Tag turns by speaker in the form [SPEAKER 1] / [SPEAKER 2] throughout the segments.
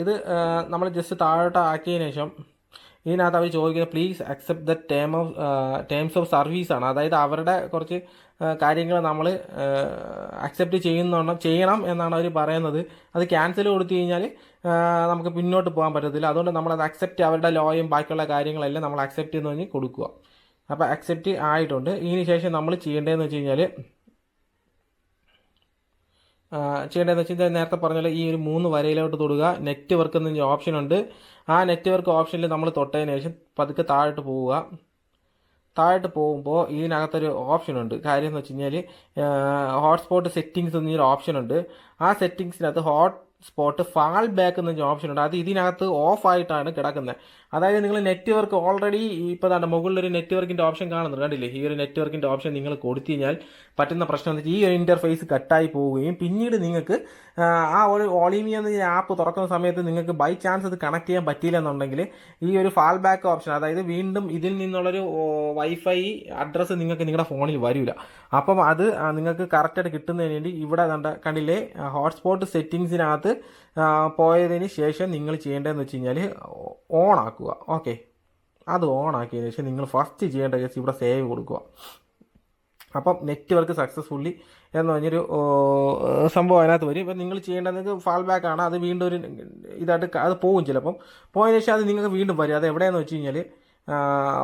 [SPEAKER 1] ഇത് നമ്മൾ ജസ്റ്റ് താഴോട്ട് ആക്കിയതിന് ശേഷം ഇതിനകത്ത് അവർ ചോദിക്കുന്നത് please accept the terms of service ആണ്. അതായത് അവരുടെ കുറച്ച് കാര്യങ്ങൾ നമ്മൾ അക്സെപ്റ്റ് ചെയ്യണം എന്നാണ് അവർ പറയുന്നത്. അത് ക്യാൻസൽ കൊടുത്തു കഴിഞ്ഞാൽ നമുക്ക് പിന്നോട്ട് പോകാൻ പറ്റത്തില്ല. അതുകൊണ്ട് നമ്മളത് അക്സെപ്റ്റ്, അവരുടെ ലോയും ബാക്കിയുള്ള കാര്യങ്ങളെല്ലാം നമ്മൾ അക്സെപ്റ്റ് എന്ന് പറഞ്ഞ് കൊടുക്കുക. അപ്പോൾ അക്സെപ്റ്റ് ആയിട്ടുണ്ട്. ഇതിന് ശേഷം നമ്മൾ ചെയ്യേണ്ടതെന്ന് വെച്ച് കഴിഞ്ഞാൽ നേരത്തെ പറഞ്ഞാൽ ഈ ഒരു 3 വരയിലോട്ട് തൊടുക. നെറ്റ്വർക്ക് എന്ന ഓപ്ഷൻ ഉണ്ട്. ആ നെറ്റ്വർക്ക് ഓപ്ഷനിൽ നമ്മൾ തൊട്ടതിന് ശേഷം പതുക്കെ താഴോട്ട് പോവുക. താഴോട്ട് പോകുമ്പോൾ ഇതിനകത്തൊരു ഓപ്ഷൻ ഉണ്ട്. കാര്യം എന്ന് വെച്ച് കഴിഞ്ഞാൽ ഹോട്ട്സ്പോട്ട് സെറ്റിങ്സ് എന്നൊരു ഓപ്ഷൻ ഉണ്ട്. ആ സെറ്റിങ്സിനകത്ത് ഹോട്ട്സ്പോട്ട് ഫാൾ ബാക്ക് എന്നൊരു ഓപ്ഷൻ ഉണ്ട്. അത് ഇതിനകത്ത് ഓഫ് ആയിട്ടാണ് കിടക്കുന്നത്. അതായത് നിങ്ങൾ നെറ്റ്വർക്ക് ഓൾറെഡി ഇപ്പോൾ തന്നെ മുകളിലൊരു നെറ്റ്വർക്കിൻ്റെ ഓപ്ഷൻ കാണുന്നുണ്ട്, കണ്ടില്ലേ? ഈ ഒരു നെറ്റ്വർക്കിൻ്റെ ഓപ്ഷൻ നിങ്ങൾ കൊടുത്തു കഴിഞ്ഞാൽ പറ്റുന്ന പ്രശ്നം എന്ന് വെച്ചാൽ ഈ ഒരു ഇൻ്റർഫേസ് കട്ടായി പോവുകയും പിന്നീട് നിങ്ങൾക്ക് ആ ഒരു ഓളിമി എന്ന ആപ്പ് തുറക്കുന്ന സമയത്ത് നിങ്ങൾക്ക് ബൈ ചാൻസ് അത് കണക്ട് ചെയ്യാൻ പറ്റിയില്ല എന്നുണ്ടെങ്കിൽ ഈ ഒരു ഫാൾ ബാക്ക് ഓപ്ഷൻ, അതായത് വീണ്ടും ഇതിൽ നിന്നുള്ളൊരു വൈഫൈ അഡ്രസ്സ് നിങ്ങൾക്ക് നിങ്ങളുടെ ഫോണിൽ വരില്ല. അപ്പം അത് നിങ്ങൾക്ക് കറക്റ്റായിട്ട് കിട്ടുന്നതിന് വേണ്ടി ഇവിടെ കണ്ടില്ലേ, ഹോട്ട്സ്പോട്ട് സെറ്റിങ്സിനകത്ത് പോയതിന് ശേഷം നിങ്ങൾ ചെയ്യേണ്ടതെന്ന് വെച്ച് കഴിഞ്ഞാൽ ഓൺ ആക്കുക. ഓക്കെ, അത് ഓൺ ആക്കിയതിന് ശേഷം നിങ്ങൾ ഫസ്റ്റ് ചെയ്യേണ്ട കേസ് ഇവിടെ സേവ് കൊടുക്കുക. അപ്പം നെറ്റ്വർക്ക് സക്സസ്ഫുള്ളി എന്ന് പറഞ്ഞൊരു സംഭവം അതിനകത്ത് വരും. ഇപ്പം നിങ്ങൾ ചെയ്യേണ്ടത് ഫാൾ ബാക്ക് ആണ്. അത് വീണ്ടും ഒരു ഇതായിട്ട് അത് പോകും. ചിലപ്പം പോയതിനു ശേഷം അത് നിങ്ങൾക്ക് വീണ്ടും വരും. അത് എവിടെയാണെന്ന് വെച്ച് കഴിഞ്ഞാൽ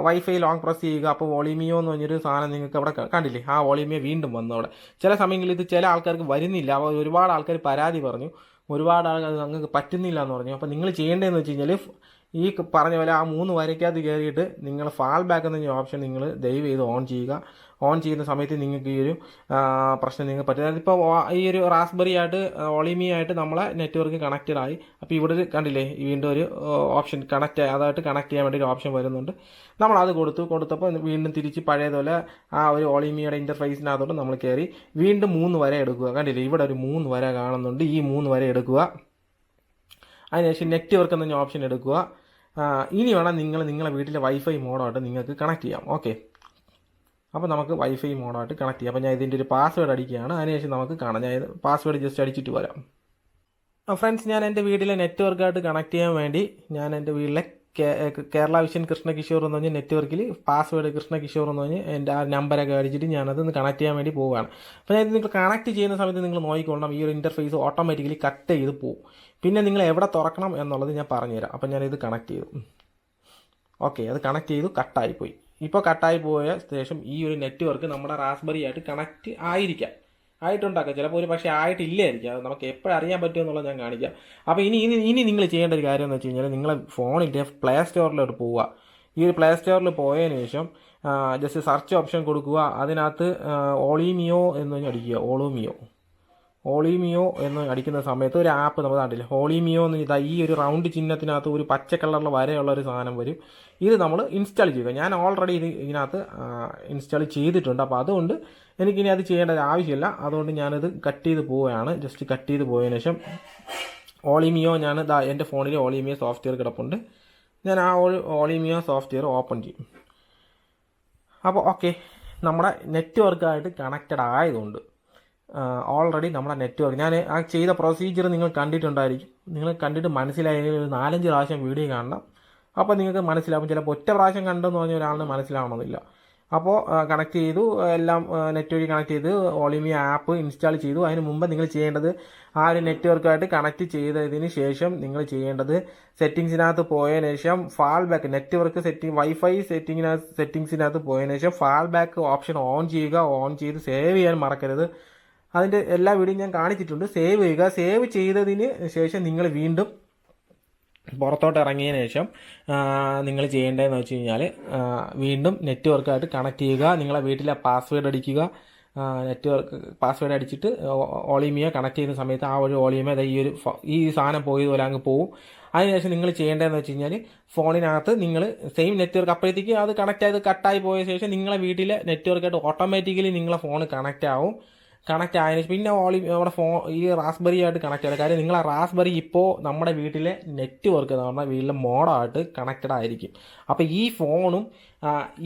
[SPEAKER 1] വൈഫൈ ലോങ് പ്രസ് ചെയ്യുക. അപ്പോൾ വോളിമിയോ എന്ന് പറഞ്ഞൊരു സാധനം നിങ്ങൾക്ക് അവിടെ കണ്ടില്ലേ, ആ വോളിമിയോ വീണ്ടും വന്നു അവിടെ. ചില സമയങ്ങളിൽ ഇത് ചില ആൾക്കാർക്ക് വരുന്നില്ല. അപ്പോൾ ഒരുപാട് ആൾക്കാർ പരാതി പറഞ്ഞു, ഒരുപാട് ആൾക്കാർ നിങ്ങൾക്ക് പറ്റുന്നില്ല എന്ന് പറഞ്ഞു. അപ്പോൾ നിങ്ങൾ ചെയ്യേണ്ടതെന്ന് വെച്ച് കഴിഞ്ഞാൽ ഈ പറഞ്ഞ പോലെ ആ 3 വരയ്ക്കകത്ത് കയറിയിട്ട് നിങ്ങൾ ഫാൾ ബാക്ക് എന്ന ഓപ്ഷൻ നിങ്ങൾ ദയവ് ചെയ്ത് ഓൺ ചെയ്യുക. ഓൺ ചെയ്യുന്ന സമയത്ത് നിങ്ങൾക്ക് ഈ ഒരു പ്രശ്നം നിങ്ങൾക്ക് പറ്റും. അതിപ്പോൾ ഈ ഒരു റാസ്ബെറി ആയിട്ട് ഒളിമി ആയിട്ട് നമ്മളെ നെറ്റ്വർക്ക് കണക്റ്റഡ് ആയി. അപ്പോൾ ഇവിടെ കണ്ടില്ലേ വീണ്ടും ഒരു ഓപ്ഷൻ അതായിട്ട് കണക്ട് ചെയ്യാൻ വേണ്ടി ഒരു ഓപ്ഷൻ വരുന്നുണ്ട്. നമ്മളത് കൊടുത്തപ്പോൾ വീണ്ടും തിരിച്ച് പഴയതുപോലെ ആ ഒരു ഒളിമിയുടെ ഇൻ്റർഫേസിനകത്തോട്ട് നമ്മൾ കയറി വീണ്ടും 3 വര എടുക്കുക. കണ്ടില്ലേ ഇവിടെ ഒരു 3 വര കാണുന്നുണ്ട്. ഈ 3 വര എടുക്കുക. അതിനുശേഷം നെറ്റ്വർക്ക് എന്ന ഓപ്ഷൻ എടുക്കുക. ഇനി വേണം നിങ്ങളെ വീട്ടിലെ വൈഫൈ മോഡായിട്ട് നിങ്ങൾക്ക് കണക്ട് ചെയ്യാം. ഓക്കെ, അപ്പോൾ നമുക്ക് വൈഫൈ മോഡായിട്ട് കണക്ട് ചെയ്യാം. അപ്പോൾ ഞാൻ ഇതിൻ്റെ ഒരു പാസ്വേഡ് അടിക്കുകയാണ്. അതിനുശേഷം നമുക്ക് കാണാം. ഞാൻ പാസ്വേഡ് ജസ്റ്റ് അടിച്ചിട്ട് വരാം. ഫ്രണ്ട്സ്, ഞാൻ എൻ്റെ വീട്ടിലെ നെറ്റ്വർക്കായിട്ട് കണക്ട് ചെയ്യാൻ വേണ്ടി ഞാൻ എൻ്റെ വീട്ടിലെ കേരള വിഷൻ കൃഷ്ണകിഷോർ എന്ന് പറഞ്ഞ് നെറ്റ്വർക്കിൽ പാസ്വേഡ് കൃഷ്ണകിഷോർ എന്ന് പറഞ്ഞ് എൻ്റെ ആ നമ്പരൊക്കെ അടിച്ചിട്ട് ഞാനത് കണക്ട് ചെയ്യാൻ വേണ്ടി പോവുകയാണ്. അപ്പോൾ ഞാൻ നിങ്ങൾ കണക്ട് ചെയ്യുന്ന സമയത്ത് നിങ്ങൾ നോക്കിക്കൊള്ളണം, ഈ ഒരു ഇൻ്റർഫേസ് ഓട്ടോമാറ്റിക്കലി കട്ട് ചെയ്ത് പോകും. പിന്നെ നിങ്ങൾ എവിടെ തുറക്കണം എന്നുള്ളത് ഞാൻ പറഞ്ഞുതരാം. അപ്പോൾ ഞാനിത് കണക്ട് ചെയ്തു. ഓക്കെ, അത് കണക്ട് ചെയ്തു, കട്ടായിപ്പോയി. ഇപ്പോൾ കട്ടായി പോയ ശേഷം ഈ ഒരു നെറ്റ്വർക്ക് നമ്മുടെ റാസ്ബെറി ആയിട്ട് കണക്റ്റ് ആയിട്ടുണ്ടാക്കാം. ചിലപ്പോൾ ഒരു പക്ഷേ ആയിട്ടില്ലായിരിക്കും. അത് നമുക്ക് എപ്പോഴറിയാൻ പറ്റുമെന്നുള്ളത് ഞാൻ കാണിക്കാം. അപ്പോൾ ഇനി നിങ്ങൾ ചെയ്യേണ്ട ഒരു കാര്യം എന്ന് വെച്ച് കഴിഞ്ഞാൽ നിങ്ങളെ ഫോണിൻ്റെ പ്ലേ സ്റ്റോറിലോട്ട് പോവുക. ഈ ഒരു പ്ലേ സ്റ്റോറിൽ പോയതിന് ശേഷം ജസ്റ്റ് സെർച്ച് ഓപ്ഷൻ കൊടുക്കുക. അതിനകത്ത് ഓളിമിയോ എന്ന് പറഞ്ഞ് അടിക്കുക. ഓളിമിയോ എന്ന് അടിക്കുന്ന സമയത്ത് ഒരു ആപ്പ് നമ്മൾ കണ്ടില്ല, ഓളിമിയോ എന്ന് ഈ ഒരു റൗണ്ട് ചിഹ്നത്തിനകത്ത് ഒരു പച്ച കളറിൽ വരെയുള്ള ഒരു സാധനം വരും. ഇത് നമ്മൾ ഇൻസ്റ്റാൾ ചെയ്യുക. ഞാൻ ഓൾറെഡി ഇതിനകത്ത് ഇൻസ്റ്റാൾ ചെയ്തിട്ടുണ്ട്. അപ്പോൾ അതുകൊണ്ട് എനിക്കിനി അത് ചെയ്യേണ്ട ആവശ്യമില്ല. അതുകൊണ്ട് ഞാനത് കട്ട് ചെയ്ത് പോവുകയാണ്. ജസ്റ്റ് കട്ട് ചെയ്ത് പോയതിനു ശേഷം ഓളിമിയോ എൻ്റെ ഫോണിൽ ഓളിമിയോ സോഫ്റ്റ്വെയർ കിടപ്പുണ്ട്. ഞാൻ ആ ഓളിമിയോ സോഫ്റ്റ്വെയർ ഓപ്പൺ ചെയ്യും. അപ്പോൾ ഓക്കെ, നമ്മുടെ നെറ്റ്വർക്കായിട്ട് കണക്റ്റഡ് ആയതുകൊണ്ട് ഓൾറെഡി നമ്മുടെ നെറ്റ്വർക്ക് ഞാൻ ആ ചെയ്ത പ്രൊസീജിയർ നിങ്ങൾ കണ്ടിട്ടുണ്ടായിരിക്കും. നിങ്ങൾ കണ്ടിട്ട് മനസ്സിലായെങ്കിൽ ഒരു 4-5 പ്രാവശ്യം വീഡിയോ കാണണം. അപ്പോൾ നിങ്ങൾക്ക് മനസ്സിലാവും. ചിലപ്പോൾ ഒറ്റ പ്രാവശ്യം കണ്ടെന്ന് പറഞ്ഞ ഒരാളിന് മനസ്സിലാവണമെന്നില്ല. അപ്പോൾ കണക്ട് ചെയ്തു, എല്ലാം നെറ്റ് വഴി കണക്ട് ചെയ്ത് ഓളിമി ആപ്പ് ഇൻസ്റ്റാൾ ചെയ്തു. അതിന് മുമ്പ് നിങ്ങൾ ചെയ്യേണ്ടത് ആ ഒരു നെറ്റ്വർക്കായിട്ട് കണക്ട് ചെയ്തതിന് ശേഷം നിങ്ങൾ ചെയ്യേണ്ടത് സെറ്റിങ്സിനകത്ത് പോയതിനു ശേഷം ഫാൾ ബാക്ക് നെറ്റ്വർക്ക് വൈഫൈ സെറ്റിങ്സിനകത്ത് പോയതിനു ശേഷം ഫാൾ ബാക്ക് ഓപ്ഷൻ ഓൺ ചെയ്യുക. ഓൺ ചെയ്ത് സേവ് ചെയ്യാൻ മറക്കരുത്. അതിൻ്റെ എല്ലാ വീഡിയോയും ഞാൻ കാണിച്ചിട്ടുണ്ട്. സേവ് ചെയ്യുക. സേവ് ചെയ്തതിന് ശേഷം നിങ്ങൾ വീണ്ടും പുറത്തോട്ട് ഇറങ്ങിയതിന് ശേഷം നിങ്ങൾ ചെയ്യേണ്ടതെന്ന് വെച്ച് കഴിഞ്ഞാൽ വീണ്ടും നെറ്റ്വർക്കായിട്ട് കണക്ട് ചെയ്യുക. നിങ്ങളെ വീട്ടിലെ പാസ്വേഡ് അടിക്കുക. നെറ്റ്വർക്ക് പാസ്വേഡ് അടിച്ചിട്ട് ഓളിമിയ കണക്ട് ചെയ്യുന്ന സമയത്ത് ആ ഒരു ഓളിമിയ ഈ സാധനം പോയതുപോലെ അങ്ങ് പോവും. അതിനുശേഷം നിങ്ങൾ ചെയ്യേണ്ടതെന്ന് വെച്ച് കഴിഞ്ഞാൽ ഫോണിനകത്ത് നിങ്ങൾ സെയിം നെറ്റ്വർക്ക് അപ്പോഴത്തേക്ക് അത് കട്ടായി പോയ ശേഷം നിങ്ങളെ വീട്ടിലെ നെറ്റ്വർക്കായിട്ട് ഓട്ടോമാറ്റിക്കലി നിങ്ങളെ ഫോൺ കണക്റ്റ് ആവും. കണക്റ്റ് ആയതിനു ശേഷം പിന്നെ നമ്മുടെ ഈ റാസ്ബെറി ആയിട്ട് കണക്ട് ആയത്. കാര്യം നിങ്ങൾ ആ റാസ്ബെറി ഇപ്പോൾ നമ്മുടെ വീട്ടിലെ നെറ്റ്വർക്ക് എന്ന് പറഞ്ഞാൽ വീട്ടിലെ മോഡായിട്ട് കണക്റ്റഡ് ആയിരിക്കും. അപ്പോൾ ഈ ഫോണും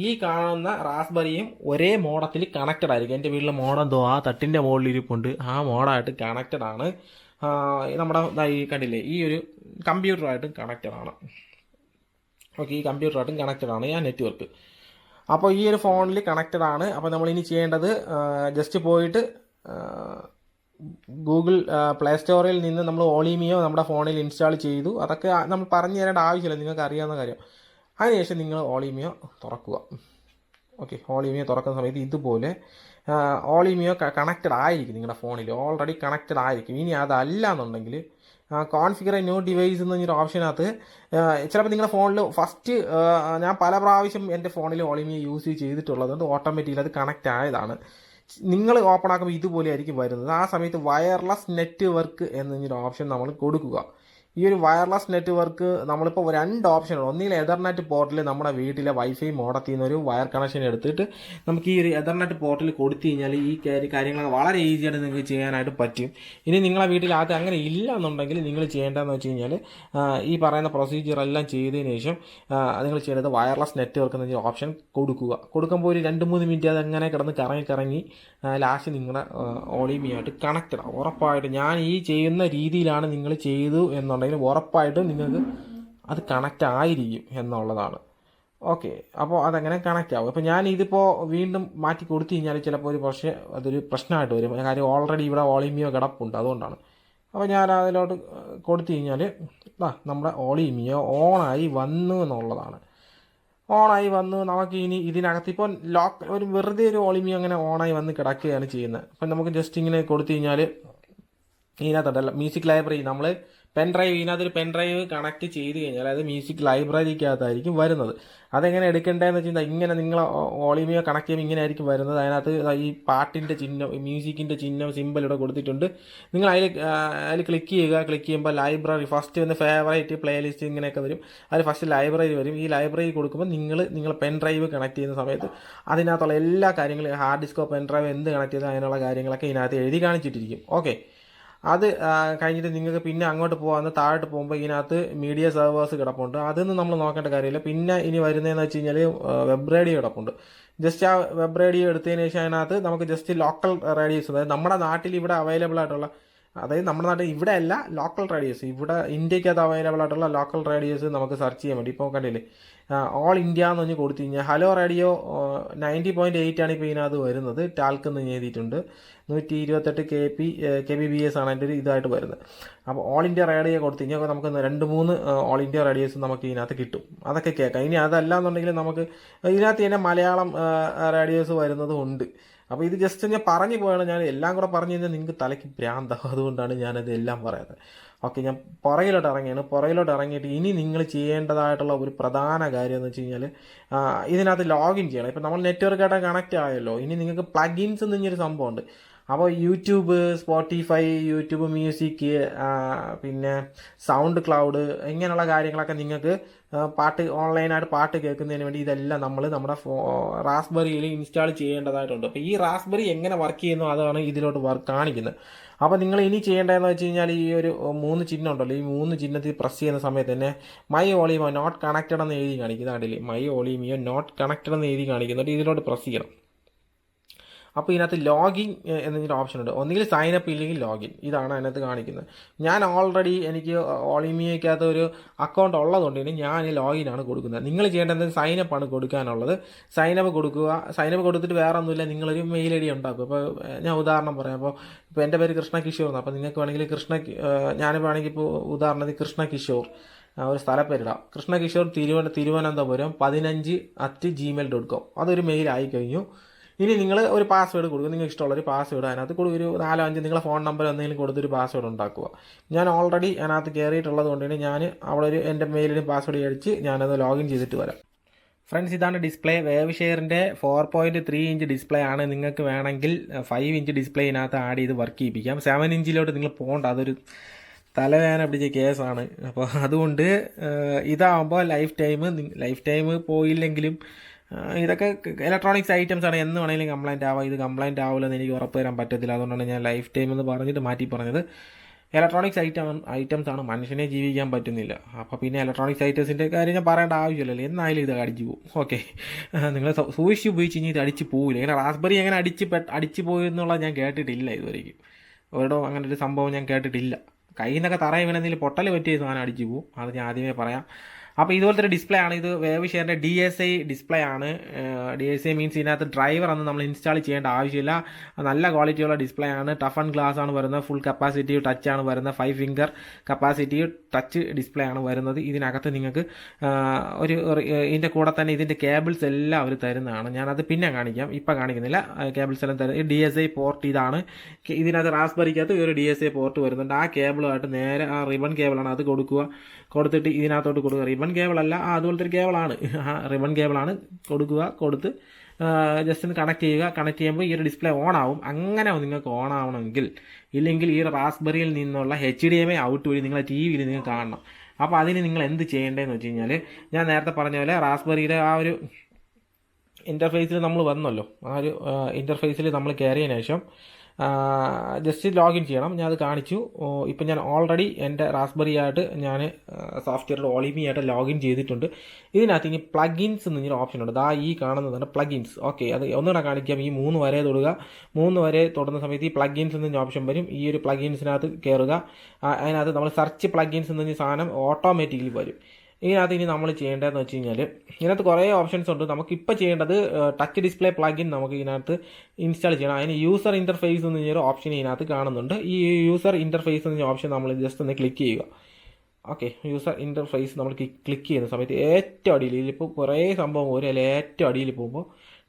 [SPEAKER 1] ഈ കാണുന്ന റാസ്ബെറിയും ഒരേ മോഡത്തിൽ കണക്റ്റഡ് ആയിരിക്കും. എൻ്റെ വീട്ടിലെ മോഡെന്തോ ആ തട്ടിൻ്റെ മുകളിൽ ഇരിപ്പുണ്ട്. ആ മോഡായിട്ട് കണക്റ്റഡ് ആണ്. നമ്മുടെ ഈ കണ്ടില്ലേ ഈ ഒരു കമ്പ്യൂട്ടറായിട്ടും കണക്റ്റഡ് ആണ്. ഓക്കെ, ഈ കമ്പ്യൂട്ടറായിട്ടും കണക്റ്റഡ് ആണ് ആ നെറ്റ്വർക്ക്. അപ്പോൾ ഈ ഒരു ഫോണിൽ കണക്റ്റഡ് ആണ്. അപ്പോൾ നമ്മൾ ഇനി ചെയ്യേണ്ടത് ജസ്റ്റ് പോയിട്ട് ഗൂഗിൾ പ്ലേ സ്റ്റോറിൽ നിന്ന് നമ്മൾ ഓളിമിയോ നമ്മുടെ ഫോണിൽ ഇൻസ്റ്റാൾ ചെയ്തു. അതൊക്കെ നമ്മൾ പറഞ്ഞു തരേണ്ട ആവശ്യമില്ല, നിങ്ങൾക്ക് അറിയാവുന്ന കാര്യം. അതിനുശേഷം നിങ്ങൾ ഓളിമിയോ തുറക്കുക. ഓക്കെ, ഓളിമിയോ തുറക്കുന്ന സമയത്ത് ഇതുപോലെ ഓളിമിയോ കണക്റ്റഡ് ആയിരിക്കും, നിങ്ങളുടെ ഫോണിൽ ഓൾറെഡി കണക്റ്റഡ് ആയിരിക്കും. ഇനി അതല്ല എന്നുണ്ടെങ്കിൽ കോൺഫിഗർ ന്യൂ ഡിവൈസ് എന്ന് പറഞ്ഞൊരു ഓപ്ഷനകത്ത് ചിലപ്പോൾ നിങ്ങളുടെ ഫോണിൽ ഫസ്റ്റ് ഞാൻ പല പ്രാവശ്യം എൻ്റെ ഫോണിൽ ഓളിമിയോ യൂസ് ചെയ്തിട്ടുള്ളതുകൊണ്ട് ഓട്ടോമാറ്റിക്കലി അത് കണക്റ്റ് ആയതാണ്. നിങ്ങൾ ഓപ്പൺ ആക്കുമ്പോൾ ഇതുപോലെ ആയിരിക്കും വരുന്നത്. ആ സമയത്ത് വയർലെസ് നെറ്റ്വർക്ക് എന്നൊരു ഓപ്ഷൻ നമ്മൾ കൊടുക്കുക. ഈ ഒരു വയർലെസ് നെറ്റ്വർക്ക് നമ്മളിപ്പോൾ 2 ഓപ്ഷനുണ്ട്. ഒന്നിൽ എതർനെറ്റ് പോർട്ടിൽ നമ്മുടെ വീട്ടിലെ വൈഫൈ മോഡത്തിൽ നിന്ന് ഒരു വയർ കണക്ഷൻ എടുത്തിട്ട് നമുക്ക് ഈ ഒരു എതർനെറ്റ് പോർട്ടിൽ കൊടുത്തു കഴിഞ്ഞാൽ ഈ കാര്യങ്ങളൊക്കെ വളരെ ഈസിയായിട്ട് നിങ്ങൾക്ക് ചെയ്യാനായിട്ട് പറ്റും. ഇനി നിങ്ങളെ വീട്ടിൽ അത് അങ്ങനെ ഇല്ല എന്നുണ്ടെങ്കിൽ നിങ്ങൾ ചെയ്യേണ്ടതെന്ന് വെച്ച് കഴിഞ്ഞാൽ ഈ പറയുന്ന പ്രൊസീജിയറെല്ലാം ചെയ്തതിന് ശേഷം നിങ്ങൾ ചെയ്യേണ്ടത് വയർലെസ് നെറ്റ്വർക്ക് എന്നൊരു ഓപ്ഷൻ കൊടുക്കുക. കൊടുക്കുമ്പോൾ ഒരു 2-3 മിനിറ്റ് അതങ്ങനെ കറങ്ങി ലാസ്റ്റ് നിങ്ങളുടെ ഓളിമിയായിട്ട് കണക്റ്റഡ് ആവും. ഉറപ്പായിട്ടും ഞാൻ ഈ ചെയ്യുന്ന രീതിയിലാണ് നിങ്ങൾ ചെയ്തു എന്നുണ്ടെങ്കിൽ ഉറപ്പായിട്ടും നിങ്ങൾക്ക് അത് കണക്റ്റ് ആയിരിക്കും എന്നുള്ളതാണ്. ഓക്കെ, അപ്പോൾ അതങ്ങനെ കണക്റ്റ് ആവും. അപ്പോൾ ഞാൻ ഇതിപ്പോൾ വീണ്ടും മാറ്റി കൊടുത്തു കഴിഞ്ഞാൽ ചിലപ്പോൾ അതൊരു പ്രശ്നമായിട്ട് വരും. കാര്യം ഓൾറെഡി ഇവിടെ ഓളിമിയോ കിടപ്പുണ്ട്, അതുകൊണ്ടാണ്. അപ്പോൾ ഞാൻ അതിലോട്ട് കൊടുത്തു കഴിഞ്ഞാൽ നമ്മുടെ ഓളിമിയോ ഓണായി വന്നു എന്നുള്ളതാണ്. ഓണായി വന്നു. നമുക്ക് ഇനി ഇതിനകത്ത് ഇപ്പോൾ ഒരു വെറുതെ ഒരു ഓളിമിയോ അങ്ങനെ ഓണായി വന്ന് കിടക്കുകയാണ് ചെയ്യുന്നത്. അപ്പം നമുക്ക് ജസ്റ്റ് ഇങ്ങനെ കൊടുത്തു കഴിഞ്ഞാൽ ഇതിനകത്തുണ്ടല്ലോ മ്യൂസിക് ലൈബ്രറി, നമ്മൾ പെൻഡ്രൈവ്, ഇതിനകത്തൊരു പെൻഡ്രൈവ് കണക്ട് ചെയ്ത് കഴിഞ്ഞാൽ അത് മ്യൂസിക് ലൈബ്രറിക്കകത്തായിരിക്കും വരുന്നത്. അതെങ്ങനെ എടുക്കേണ്ടതെന്ന് വെച്ചാൽ ഇങ്ങനെ നിങ്ങൾ ഓളിമിയോ കണക്ട് ചെയ്യുമ്പോൾ ഇങ്ങനെ ആയിരിക്കും വരുന്നത്. അതിനകത്ത് ഈ പാട്ടിൻ്റെ ചിഹ്നം, മ്യൂസിക്കിൻ്റെ ചിഹ്നം, സിമ്പിൾ ഇവിടെ കൊടുത്തിട്ടുണ്ട്. നിങ്ങൾ അതിൽ ക്ലിക്ക് ചെയ്യുമ്പോൾ ലൈബ്രറി ഫസ്റ്റ് വന്ന് ഫേവറേറ്റ്, പ്ലേലിസ്റ്റ് ഇങ്ങനെയൊക്കെ വരും. അതിൽ ഫസ്റ്റ് ലൈബ്രറി വരും. ഈ ലൈബ്രറി കൊടുക്കുമ്പോൾ നിങ്ങൾ പെൻഡ്രൈവ് കണക്ട് ചെയ്യുന്ന സമയത്ത് അതിനകത്തുള്ള എല്ലാ കാര്യങ്ങളും, ഹാർഡ് ഡിസ്കോ പെൻഡ്രൈവ് എന്ത് കണക്ട് ചെയ്താൽ അതിനുള്ള കാര്യങ്ങളൊക്കെ ഇതിനകത്ത് എഴുതി കാണിച്ചിട്ടിരിക്കും. ഓക്കെ, അത് കഴിഞ്ഞിട്ട് നിങ്ങൾക്ക് പിന്നെ അങ്ങോട്ട് പോകാമെന്ന് താഴോട്ട് പോകുമ്പോൾ ഇതിനകത്ത് മീഡിയ സെർവേഴ്സ് കിടപ്പുണ്ട്. അതൊന്നും നമ്മൾ നോക്കേണ്ട കാര്യമില്ല. പിന്നെ ഇനി വരുന്നതെന്ന് വെച്ച് കഴിഞ്ഞാൽ വെബ് റേഡിയോ കിടപ്പുണ്ട്. ജസ്റ്റ് ആ വെബ് റേഡിയോ എടുത്തതിന് ശേഷം അതിനകത്ത് നമുക്ക് ജസ്റ്റ് ലോക്കൽ റേഡിയോസ്, അതായത് നമ്മുടെ നാട്ടിൽ ഇവിടെ അവൈലബിൾ ആയിട്ടുള്ള, അതായത് നമ്മുടെ നാട്ടിൽ ഇവിടെ അല്ല, ലോക്കൽ റേഡിയോസ്, ഇവിടെ ഇന്ത്യക്കകത്ത് അവൈലബിൾ ആയിട്ടുള്ള ലോക്കൽ റേഡിയോസ് നമുക്ക് സെർച്ച് ചെയ്യാൻ വേണ്ടി. ഇപ്പോൾ കണ്ടില്ലേ ഓൾ ഇന്ത്യ എന്ന് പറഞ്ഞ് കൊടുത്തു കഴിഞ്ഞാൽ ഹലോ റേഡിയോ 90.8 ആണ് ഇപ്പോൾ ഇതിനകത്ത് വരുന്നത്. ടാൽക്ക് എന്ന് എഴുതിയിട്ടുണ്ട്. 128 kbps ആണ് അതിൻ്റെ ഒരു ഇതായിട്ട് വരുന്നത്. അപ്പോൾ ഓൾ ഇന്ത്യ റേഡിയോ കൊടുത്തു കഴിഞ്ഞാൽ നമുക്ക് 2-3 ഓൾ ഇന്ത്യ റേഡിയോസ് നമുക്ക് ഇതിനകത്ത് കിട്ടും. അതൊക്കെ കേൾക്കാം. ഇനി അതല്ല എന്നുണ്ടെങ്കിൽ നമുക്ക് ഇതിനകത്ത് തന്നെ മലയാളം റേഡിയോസ് വരുന്നതും ഉണ്ട്. അപ്പോൾ ഇത് ജസ്റ്റ് ഞാൻ പറഞ്ഞു പോയാണ്. ഞാൻ എല്ലാം കൂടെ പറഞ്ഞു കഴിഞ്ഞാൽ നിങ്ങൾക്ക് തലയ്ക്ക് ഭ്രാന്താവും. അതുകൊണ്ടാണ് ഞാനത് എല്ലാം പറയുന്നത്. ഓക്കെ, ഞാൻ പുറകിലോട്ട് ഇറങ്ങിയിട്ട് ഇനി നിങ്ങൾ ചെയ്യേണ്ടതായിട്ടുള്ള ഒരു പ്രധാന കാര്യം എന്ന് വെച്ച് കഴിഞ്ഞാൽ ഇതിനകത്ത് ലോഗിൻ ചെയ്യണം. ഇപ്പം നമ്മൾ നെറ്റ്വർക്കായിട്ട് കണക്റ്റ് ആയല്ലോ. ഇനി നിങ്ങൾക്ക് പ്ലഗിൻസ് എന്ന് പറഞ്ഞൊരു സംഭവമുണ്ട്. അപ്പോൾ യൂട്യൂബ്, സ്പോട്ടിഫൈ, യൂട്യൂബ് മ്യൂസിക്, പിന്നെ സൗണ്ട് ക്ലൗഡ്, ഇങ്ങനെയുള്ള കാര്യങ്ങളൊക്കെ നിങ്ങൾക്ക് ഓൺലൈനായിട്ട് പാട്ട് കേൾക്കുന്നതിന് വേണ്ടി ഇതെല്ലാം നമ്മൾ നമ്മുടെ റാസ്ബെറിയിൽ ഇൻസ്റ്റാൾ ചെയ്യേണ്ടതായിട്ടുണ്ട്. അപ്പോൾ ഈ റാസ്ബെറി എങ്ങനെ വർക്ക് ചെയ്യുന്നു അതാണ് ഇതിലോട്ട് കാണിക്കുന്നത്. അപ്പോൾ നിങ്ങൾ ഇനി ചെയ്യേണ്ടതെന്ന് വെച്ച് കഴിഞ്ഞാൽ ഈ ഒരു 3 ചിഹ്നം ഉണ്ടല്ലോ, ഈ 3 ചിഹ്നത്തിൽ പ്രസ് ചെയ്യുന്ന സമയത്ത് തന്നെ മൈ ഓളിമിയോ നോട്ട് കണക്റ്റഡ് എന്ന് എഴുതി കാണിക്കുന്നതാണ്ടില്ലേ, മൈ ഓളിമിയോ നോട്ട് കണക്റ്റഡ് എന്ന് എഴുതി കാണിക്കുന്നുണ്ട്. ഇതിലോട്ട് പ്രസ് ചെയ്യണം. അപ്പോൾ ഇതിനകത്ത് ലോഗിൻ എന്നൊരു ഓപ്ഷൻ ഉണ്ട്. ഒന്നുകിൽ സൈനപ്പ് ഇല്ലെങ്കിൽ ലോഗിൻ, ഇതാണ് അതിനകത്ത് കാണിക്കുന്നത്. ഞാൻ ഓൾറെഡി എനിക്ക് ഓളിമിയോയ്ക്കകത്ത് ഒരു അക്കൗണ്ട് ഉള്ളതുകൊണ്ട് ഞാൻ ലോഗിനാണ് കൊടുക്കുന്നത്. നിങ്ങൾ ചെയ്യേണ്ടത് സൈനപ്പാണ് കൊടുക്കാനുള്ളത്. സൈനപ്പ് കൊടുക്കുക. സൈനപ്പ് കൊടുത്തിട്ട് വേറെ ഒന്നുമില്ല, നിങ്ങളൊരു മെയിൽ ഐ ഡി ഉണ്ടാക്കും. അപ്പോൾ ഞാൻ ഉദാഹരണം പറയാം. ഇപ്പോൾ എൻ്റെ പേര് കൃഷ്ണ കിഷോർ എന്നാണ്. അപ്പോൾ നിങ്ങൾക്ക് വേണമെങ്കിൽ ഞാനിപ്പോൾ ആണെങ്കിൽ ഇപ്പോൾ ഉദാഹരണത്തിന് കൃഷ്ണ കിഷോർ ഒരു സ്ഥലപ്പേരിടാം. കൃഷ്ണ കിഷോർ തിരുവനന്തപുരം 15@gmail.com. അതൊരു മെയിൽ ആയി കഴിഞ്ഞു. ഇനി നിങ്ങൾ ഒരു പാസ്വേഡ് കൊടുക്കുക. നിങ്ങൾക്ക് ഇഷ്ടമുള്ളൊരു പാസ്വേഡ് അതിനകത്ത് ഒരു 4-5 നിങ്ങളെ ഫോൺ നമ്പർ എന്തെങ്കിലും കൊടുത്തൊരു പാസ്വേഡ് ഉണ്ടാക്കുക. ഞാൻ ഓൾറെഡി അതിനകത്ത് കയറിയിട്ടുള്ളത് കൊണ്ട് തന്നെ ഞാൻ അവിടെ എൻ്റെ മെയിലിന് പാസ്വേഡ് അടിച്ച് ഞാനത് ലോഗിൻ ചെയ്തിട്ട് വരാം. ഫ്രണ്ട്സ്, ഇതാണ് ഡിസ്പ്ലേ. വേവ് ഷെയറിൻ്റെ 4.3 ഇഞ്ച് ഡിസ്പ്ലേ ആണ്. നിങ്ങൾക്ക് വേണമെങ്കിൽ 5 ഇഞ്ച് ഡിസ്പ്ലേ ഇതിനകത്ത് ആഡ് ചെയ്ത് വർക്ക് ചെയ്യിപ്പിക്കാം. 7 ഇഞ്ചിലോട്ട് നിങ്ങൾ പോകണ്ട, അതൊരു തലവേദന പിടിച്ച കേസാണ്. അപ്പോൾ അതുകൊണ്ട് ഇതാകുമ്പോൾ ലൈഫ് ടൈം പോയില്ലെങ്കിലും ഇതൊക്കെ ഇലക്ട്രോണിക്സ് ഐറ്റംസ് ആണ്. എന്ന് വേണമെങ്കിലും കംപ്ലൈൻറ്റ് ആവാം. ഇത് കംപ്ലൈൻറ്റ് ആവില്ലെന്ന് എനിക്ക് ഉറപ്പ് തരാൻ പറ്റത്തില്ല. അതുകൊണ്ടാണ് ഞാൻ ലൈഫ് ടൈം എന്ന് പറഞ്ഞിട്ട് മാറ്റി പറഞ്ഞത്. ഇലക്ട്രോണിക്സ് ഐറ്റംസ് ആണ്, മനുഷ്യനെ ജീവിക്കാൻ പറ്റുന്നില്ല. അപ്പോൾ പിന്നെ ഇലക്ട്രോണിക്സ് ഐറ്റംസിൻ്റെ കാര്യം ഞാൻ പറയേണ്ട ആവശ്യമില്ലല്ലോ. എന്നായാലും ഇത് അടിച്ചു പോകും. ഓക്കെ, നിങ്ങൾ സൂക്ഷിച്ച് ഉപയോഗിച്ച് കഴിഞ്ഞാൽ ഇത് അടിച്ച് പോകില്ല. ഇങ്ങനെ റാസ്ബെറി എങ്ങനെ അടിച്ച് പോയി എന്നുള്ളത് ഞാൻ കേട്ടിട്ടില്ല ഇതുവരെയ്ക്കും. ഒരിടവും അങ്ങനെ ഒരു സംഭവം ഞാൻ കേട്ടിട്ടില്ല. കയ്യിൽ നിന്നൊക്കെ തറയിൽ വീണെന്തെങ്കിലും പൊട്ടൽ പറ്റിയ സാധനം അടിച്ചു പോകും. അത് ഞാൻ ആദ്യമേ പറയാം. അപ്പോൾ ഇതുപോലത്തെ ഒരു ഡിസ്പ്ലേ ആണ് ഇത്. വേവ് ഷെയറിൻ്റെ DSI ഡിസ്പ്ലേ ആണ്. DSI മീൻസ് ഇതിനകത്ത് ഡ്രൈവർ ഒന്നും നമ്മൾ ഇൻസ്റ്റാൾ ചെയ്യേണ്ട ആവശ്യമില്ല. നല്ല ക്വാളിറ്റിയുള്ള ഡിസ്പ്ലേ ആണ്. ടഫ് ആൻഡ് ഗ്ലാസ് ആണ് വരുന്നത്. ഫുൾ കപ്പാസിറ്റീവ് ടച്ച് ആണ് വരുന്നത്. 5 ഫിംഗർ കപ്പാസിറ്റീവ് ടച്ച് ഡിസ്പ്ലേ ആണ് വരുന്നത്. ഇതിനകത്ത് നിങ്ങൾക്ക് ഇതിൻ്റെ കൂടെ തന്നെ ഇതിൻ്റെ കേബിൾസ് എല്ലാം അവർ തരുന്നതാണ്. ഞാനത് പിന്നെ കാണിക്കാം, ഇപ്പം കാണിക്കുന്നില്ല. കേബിൾസ് എല്ലാം തരുന്നത് DSI പോർട്ട് ഇതാണ്. ഇതിനകത്ത് റാസ്ബെറിക്കകത്ത് ഒരു DSI പോർട്ട് വരുന്നുണ്ട്. ആ കേബിളുമായിട്ട് നേരെ ആ റിബൺ കേബിളാണ് അത് കൊടുത്തിട്ട് ഇതിനകത്തോട്ട് കൊടുക്കുക. റിബൺ കേബിളല്ല, അതുപോലത്തെ ഒരു കേബിളാണ്. റിബൺ കേബിളാണ് കൊടുത്ത് ജസ്റ്റ് ഒന്ന് കണക്ട് ചെയ്യുമ്പോൾ ഈ ഒരു ഡിസ്പ്ലേ ഓൺ ആവും. അങ്ങനെ നിങ്ങൾക്ക് ഓൺ ആവണമെങ്കിൽ, ഇല്ലെങ്കിൽ ഈ റാസ്ബെറിയിൽ നിന്നുള്ള HDMI ഔട്ട് വഴി നിങ്ങളെ TV നിങ്ങൾക്ക് കാണണം. അപ്പോൾ അതിന് നിങ്ങൾ എന്ത് ചെയ്യേണ്ടതെന്ന് വെച്ച് കഴിഞ്ഞാൽ, ഞാൻ നേരത്തെ പറഞ്ഞ പോലെ റാസ്ബെറിയുടെ ആ ഒരു ഇൻ്റർഫേസിൽ നമ്മൾ വന്നല്ലോ, ആ ഒരു ഇൻ്റർഫേസിൽ നമ്മൾ കയറിയതിന് ശേഷം ജസ്റ്റ് ലോഗിൻ ചെയ്യണം. ഞാൻ അത് കാണിച്ചു. ഇപ്പം ഞാൻ ഓൾറെഡി എൻ്റെ റാസ്ബെറി ആയിട്ട് ഞാൻ സോഫ്റ്റ്വെയറിൽ OLIMI ആയിട്ട് ലോഗിൻ ചെയ്തിട്ടുണ്ട്. ഇതിനകത്ത് ഇനി പ്ലഗിൻസ് എന്നൊരു ഓപ്ഷൻ ഉണ്ട്. ഈ കാണുന്നതാണ് പ്ലഗിൻസ്. ഓക്കെ, അത് ഒന്നുകൂടെ കാണിക്കാം. ഈ 3 വരെ തൊടുക. 3 വരെ തൊടുന്ന സമയത്ത് ഈ പ്ലഗിൻസ് എന്നൊരു ഓപ്ഷൻ വരും. ഈ ഒരു പ്ലഗിൻസിനകത്ത് കയറുക. അതിനകത്ത് നമ്മൾ സെർച്ച് പ്ലഗിൻസ് എന്നൊരു സാധനം ഓട്ടോമാറ്റിക്കലി വരും. ഇതിനകത്ത് ഇനി നമ്മൾ ചെയ്യേണ്ടതെന്ന് വെച്ച് കഴിഞ്ഞാൽ, ഇതിനകത്ത് കുറേ ഓപ്ഷൻസ് ഉണ്ട്. നമുക്കിപ്പോൾ ചെയ്യേണ്ടത് ടച്ച് ഡിസ്പ്ലേ പ്ലഗിൻ നമുക്ക് ഇതിനകത്ത് ഇൻസ്റ്റാൾ ചെയ്യണം. അതിന് യൂസർ ഇൻ്റർഫേസ് എന്ന് പറഞ്ഞൊരു ഓപ്ഷൻ ഇതിനകത്ത് കാണുന്നുണ്ട്. ഈ യൂസർ ഇൻ്റർഫേസ് എന്ന ഓപ്ഷൻ നമ്മൾ ജസ്റ്റ് ഒന്ന് ക്ലിക്ക് ചെയ്യുക. ഓക്കെ, യൂസർ ഇൻ്റർഫേസ് നമ്മൾ ക്ലിക്ക് ചെയ്യുന്ന സമയത്ത് ഏറ്റവും അടിയിൽ, ഇതിലിപ്പോൾ കുറേ സംഭവം വരും. അതിൽ ഏറ്റവും അടിയിൽ പോകുമ്പോൾ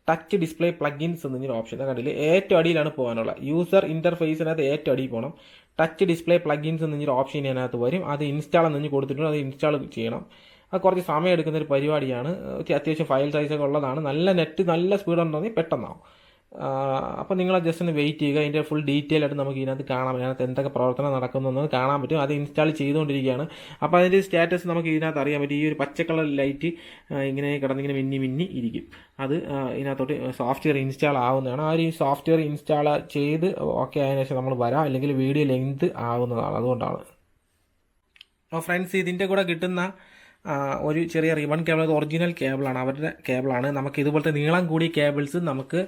[SPEAKER 1] ടച്ച് ഡിസ്പ്ലേ പ്ലഗിൻസ് എന്നൊരു ഓപ്ഷൻ കണ്ടില്ല, ഏറ്റവും അടിയിലാണ് പോകാനുള്ള. യൂസർ ഇൻ്റർഫേസിനകത്ത് ഏറ്റവും അടിയിൽ പോകണം. ടച്ച് ഡിസ്പ്ലേ പ്ലഗിൻസ് എന്നൊരു ഓപ്ഷൻ അതിനകത്ത് വരും. അത് ഇൻസ്റ്റാൾ എന്ന് കൊടുത്തിട്ടുണ്ട്. അത് ഇൻസ്റ്റാൾ ചെയ്യണം. അത് കുറച്ച് സമയം എടുക്കുന്നൊരു പരിപാടിയാണ്. അത്യാവശ്യം ഫയൽ സൈസൊക്കെ ഉള്ളതാണ്. നല്ല നെറ്റ് നല്ല സ്പീഡ് ഉണ്ടെങ്കിൽ പെട്ടെന്നാവും. അപ്പോൾ നിങ്ങൾ ജസ്റ്റ് ഒന്ന് വെയിറ്റ് ചെയ്യുക. അതിൻ്റെ ഫുൾ ഡീറ്റെയിൽ ആയിട്ട് നമുക്ക് ഇതിനകത്ത് കാണാം. ഇതിനകത്ത് എന്തൊക്കെ പ്രവർത്തനം നടക്കുന്നതെന്ന് കാണാൻ പറ്റും. അത് ഇൻസ്റ്റാൾ ചെയ്തുകൊണ്ടിരിക്കുകയാണ്. അപ്പോൾ അതിൻ്റെ സ്റ്റാറ്റസ് നമുക്ക് ഇതിനകത്ത് അറിയാൻ പറ്റും. ഈ ഒരു പച്ച കളർ ലൈറ്റ് ഇങ്ങനെ കിടന്നിങ്ങനെ മിന്നി ഇരിക്കും. അത് ഇതിനകത്തോട്ട് സോഫ്റ്റ്വെയർ ഇൻസ്റ്റാൾ ആവുന്നതാണ്. ആ ഒരു സോഫ്റ്റ്വെയർ ഇൻസ്റ്റാൾ ചെയ്ത് ഓക്കെ ആയതിനു ശേഷം നമ്മൾ വരാം, അല്ലെങ്കിൽ വീഡിയോ ലെങ്ത് ആവുന്നതാണ്. അതുകൊണ്ടാണ്. അപ്പോൾ ഫ്രണ്ട്സ്, ഇതിൻ്റെ കൂടെ കിട്ടുന്ന ഒരു ചെറിയ റിബൺ കേബിൾ, അത് ഒറിജിനൽ കേബിളാണ്, അവരുടെ കേബിളാണ്. നമുക്ക് ഇതുപോലത്തെ നീളം കൂടിയ കേബിൾസ് നമുക്ക്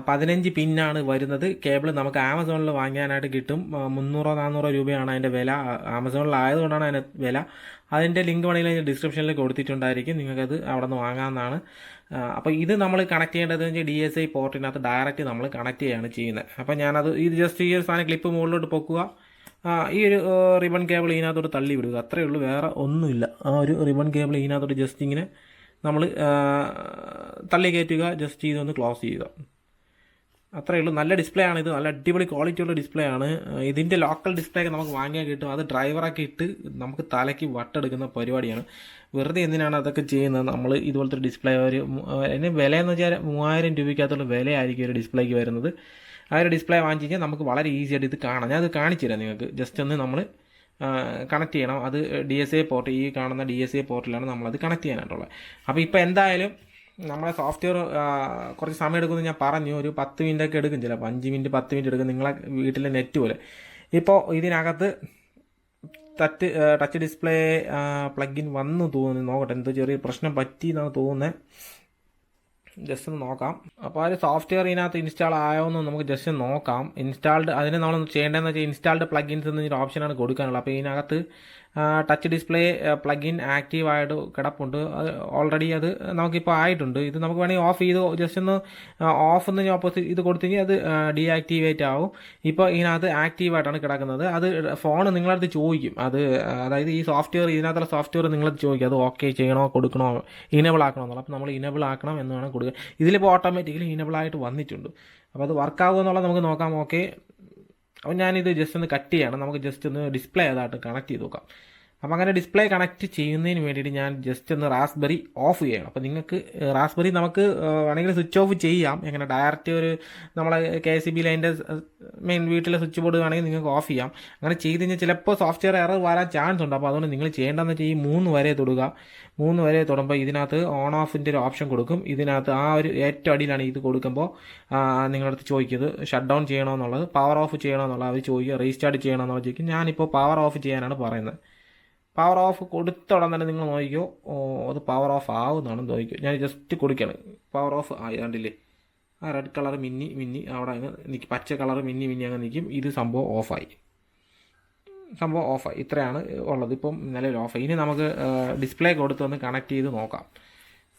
[SPEAKER 1] 15 പിന്നാണ് വരുന്നത്. കേബിൾ നമുക്ക് ആമസോണിൽ വാങ്ങാനായിട്ട് കിട്ടും. 300-400 രൂപയാണ് അതിൻ്റെ വില. ആമസോണിലായതുകൊണ്ടാണ് അതിൻ്റെ വില. അതിൻ്റെ ലിങ്ക് വേണമെങ്കിൽ അതിൻ്റെ ഡിസ്ക്രിപ്ഷനിൽ കൊടുത്തിട്ടുണ്ടായിരിക്കും. നിങ്ങൾക്കത് അവിടെ നിന്ന് വാങ്ങാവുന്നതാണ്. അപ്പോൾ ഇത് നമ്മൾ കണക്ട് ചെയ്യേണ്ടത് DSI പോർട്ടിനകത്ത് ഡയറക്റ്റ് നമ്മൾ കണക്ട് ചെയ്യുകയാണ് ചെയ്യുന്നത്. അപ്പോൾ ഇത് ജസ്റ്റ് ഈ ഒരു സാധനം ക്ലിപ്പ് മുകളിലോട്ട് പൊക്കുക. ഈ ഒരു റിബൺ കേബിൾ ഇതിനകത്തോട്ട് തള്ളി വിടുക. അത്രയേ ഉള്ളൂ, വേറെ ഒന്നുമില്ല. ആ ഒരു റിബൺ കേബിൾ ഇതിനകത്തോട്ട് ജസ്റ്റ് ഇങ്ങനെ നമ്മൾ തള്ളി കയറ്റുക. ജസ്റ്റ് ഇതൊന്ന് ക്ലോസ് ചെയ്യുക. അത്രയേ ഉള്ളൂ. നല്ല ഡിസ്പ്ലേ ആണ് ഇത്. നല്ല അടിപൊളി ക്വാളിറ്റിയുള്ള ഡിസ്പ്ലേ ആണ്. ഇതിൻ്റെ ലോക്കൽ ഡിസ്പ്ലേ ഒക്കെ നമുക്ക് വാങ്ങിയാൽ കിട്ടും. അത് ഡ്രൈവറൊക്കെ ഇട്ട് നമുക്ക് തലയ്ക്ക് വട്ടെടുക്കുന്ന പരിപാടിയാണ്. വെറുതെ എന്തിനാണ് അതൊക്കെ ചെയ്യുന്നത്? നമ്മൾ ഇതുപോലത്തെ ഒരു ഡിസ്പ്ലേ അതിന് വിലയെന്ന് വെച്ചാൽ 3000 രൂപയ്ക്കകത്തുള്ള വിലയായിരിക്കും ഒരു ഡിസ്പ്ലേക്ക് വരുന്നത്. ആ ഒരു ഡിസ്പ്ലേ വാങ്ങിച്ച് കഴിഞ്ഞാൽ നമുക്ക് വളരെ ഈസി ആയിട്ട് ഇത് കാണാം. ഞാൻ അത് കാണിച്ചു തരാം നിങ്ങൾക്ക്. ജസ്റ്റ് ഒന്ന് നമ്മൾ കണക്ട് ചെയ്യണം. അത് DSI പോർട്ട്, ഈ കാണുന്ന DSI പോർട്ടിലാണ് നമ്മളത് കണക്ട് ചെയ്യാനായിട്ടുള്ളത്. അപ്പോൾ ഇപ്പോൾ എന്തായാലും നമ്മളെ സോഫ്റ്റ്വെയർ കുറച്ച് സമയം എടുക്കുമെന്ന് ഞാൻ പറഞ്ഞു. ഒരു 10 മിനിറ്റൊക്കെ എടുക്കും, ചിലപ്പോൾ 5 മിനിറ്റ് 10 മിനിറ്റ് എടുക്കും, നിങ്ങളെ വീട്ടിലെ നെറ്റ് പോലെ. ഇപ്പോൾ ഇതിനകത്ത് ടച്ച് ഡിസ്പ്ലേ പ്ലഗിൻ വന്നു തോന്നുന്നു. നോക്കട്ടെ, എന്തോ ചെറിയ പ്രശ്നം പറ്റി എന്നാണ് തോന്നുന്നത്. ജസ്റ്റ് ഒന്ന് നോക്കാം. അപ്പോൾ ആ ഒരു സോഫ്റ്റ്വെയർ ഇതിനകത്ത് ഇൻസ്റ്റാൾ ആയോന്ന് നമുക്ക് ജസ്റ്റ് നോക്കാം. അതിന് നമ്മൾ ചെയ്യേണ്ടതെന്ന് വെച്ചാൽ ഇൻസ്റ്റാൾഡ് പ്ലഗിൻസ് എന്നൊരു ഓപ്ഷനാണ് കൊടുക്കാനുള്ളത്. അപ്പോൾ ഇതിനകത്ത് ടച്ച് ഡിസ്പ്ലേ പ്ലഗിൻ ആക്റ്റീവ് ആയിട്ട് കിടപ്പുണ്ട്. അത് ഓൾറെഡി അത് നമുക്കിപ്പോൾ ആയിട്ടുണ്ട്. ഇത് നമുക്ക് വേണമെങ്കിൽ ഓഫ് ചെയ്ത് ജസ്റ്റ് ഒന്ന് ഓഫ് എന്ന് ഓപ്പോസിറ്റ് ഇത് കൊടുത്തെങ്കിൽ അത് ഡീആക്ടിവേറ്റ് ആവും. ഇപ്പോൾ ഇതിനകത്ത് ആക്റ്റീവായിട്ടാണ് കിടക്കുന്നത്. അത് ഫോൺ നിങ്ങളടുത്ത് ചോദിക്കും. അതായത് ഈ സോഫ്റ്റ്വെയർ, ഇതിനകത്തുള്ള സോഫ്റ്റ്വെയർ നിങ്ങളത് ചോദിക്കും, അത് ഓക്കെ ചെയ്യണോ, കൊടുക്കണോ, ഇനേബിൾ ആക്കണോ എന്നുള്ളത്. അപ്പോൾ നമ്മൾ ഇനേബിൾ ആക്കണം എന്ന് വേണം കൊടുക്കുക. ഇതിലിപ്പോൾ ഓട്ടോമാറ്റിക്കലി ഇനേബിൾ ആയിട്ട് വന്നിട്ടുണ്ട്. അപ്പോൾ അത് വർക്കാവുമോ എന്നുള്ളത് നമുക്ക് നോക്കാം. ഓക്കെ, അപ്പോൾ ഞാനിത് ജസ്റ്റ് ഒന്ന് കട്ട് ചെയ്യണം. നമുക്ക് ജസ്റ്റ് ഒന്ന് ഡിസ്പ്ലേ അതായിട്ട് കണക്ട് ചെയ്ത് നോക്കാം. അപ്പോൾ അങ്ങനെ ഡിസ്പ്ലേ കണക്ട് ചെയ്യുന്നതിന് വേണ്ടിയിട്ട് ഞാൻ ജസ്റ്റ് ഒന്ന് റാസ്ബെറി ഓഫ് ചെയ്യണം. അപ്പോൾ നിങ്ങൾക്ക് റാസ്ബെറി നമുക്ക് വേണമെങ്കിൽ സ്വിച്ച് ഓഫ് ചെയ്യാം. എങ്ങനെ ഡയറക്റ്റ് ഒരു നമ്മളെ KCBയിൽ അതിൻ്റെ മെയിൻ വീട്ടിലെ സ്വിച്ച് ബോർഡ് വേണമെങ്കിൽ നിങ്ങൾക്ക് ഓഫ് ചെയ്യാം. അങ്ങനെ ചെയ്ത് കഴിഞ്ഞാൽ ചിലപ്പോൾ സോഫ്റ്റ്വെയർ എറർ വരാൻ ചാൻസ് ഉണ്ട്. അപ്പോൾ അതുകൊണ്ട് നിങ്ങൾ ചെയ്യേണ്ടതെന്ന് വെച്ചാൽ ഈ 3 വരെ തൊടുക. 3 വരെ തൊടുമ്പോൾ ഇതിനകത്ത് ഓൺ ഓഫിൻ്റെ ഒരു ഓപ്ഷൻ കൊടുക്കും. ഇതിനകത്ത് ആ ഒരു ഏറ്റവും അടിയിലാണ് ഇത് കൊടുക്കുമ്പോൾ നിങ്ങളടുത്ത് ചോദിക്കുന്നത് ഷട്ട് ഡൗൺ ചെയ്യണമെന്നുള്ളത്, പവർ ഓഫ് ചെയ്യണമെന്നുള്ളത് അവർ ചോദിക്കുക, റീസ്റ്റാർട്ട് ചെയ്യണമെന്നുള്ളത് ചോദിക്കും. ഞാനിപ്പോൾ പവർ ഓഫ് ചെയ്യാനാണ് പറയുന്നത്. പവർ ഓഫ് കൊടുത്ത ഉടൻ തന്നെ നിങ്ങൾ നോക്കിക്കോ, അത് പവർ ഓഫ് ആവുന്നതാണെന്ന് നോക്കിക്കോ. ഞാൻ ജസ്റ്റ് കൊടുക്കുകയാണ്. പവർ ഓഫ് കണ്ടില്ലേ, ആ റെഡ് കളർ മിന്നി അവിടെ അങ്ങ് നിൽക്കും, പച്ച കളർ മിന്നി അങ്ങ് നിൽക്കും. ഇത് സംഭവം ഓഫായി. സംഭവം ഓഫായി. ഇത്രയാണ് ഉള്ളത് ഇപ്പം നിലവിൽ ഓഫായി. ഇനി നമുക്ക് ഡിസ്പ്ലേ കൊടുത്തൊന്ന് കണക്ട് ചെയ്ത് നോക്കാം,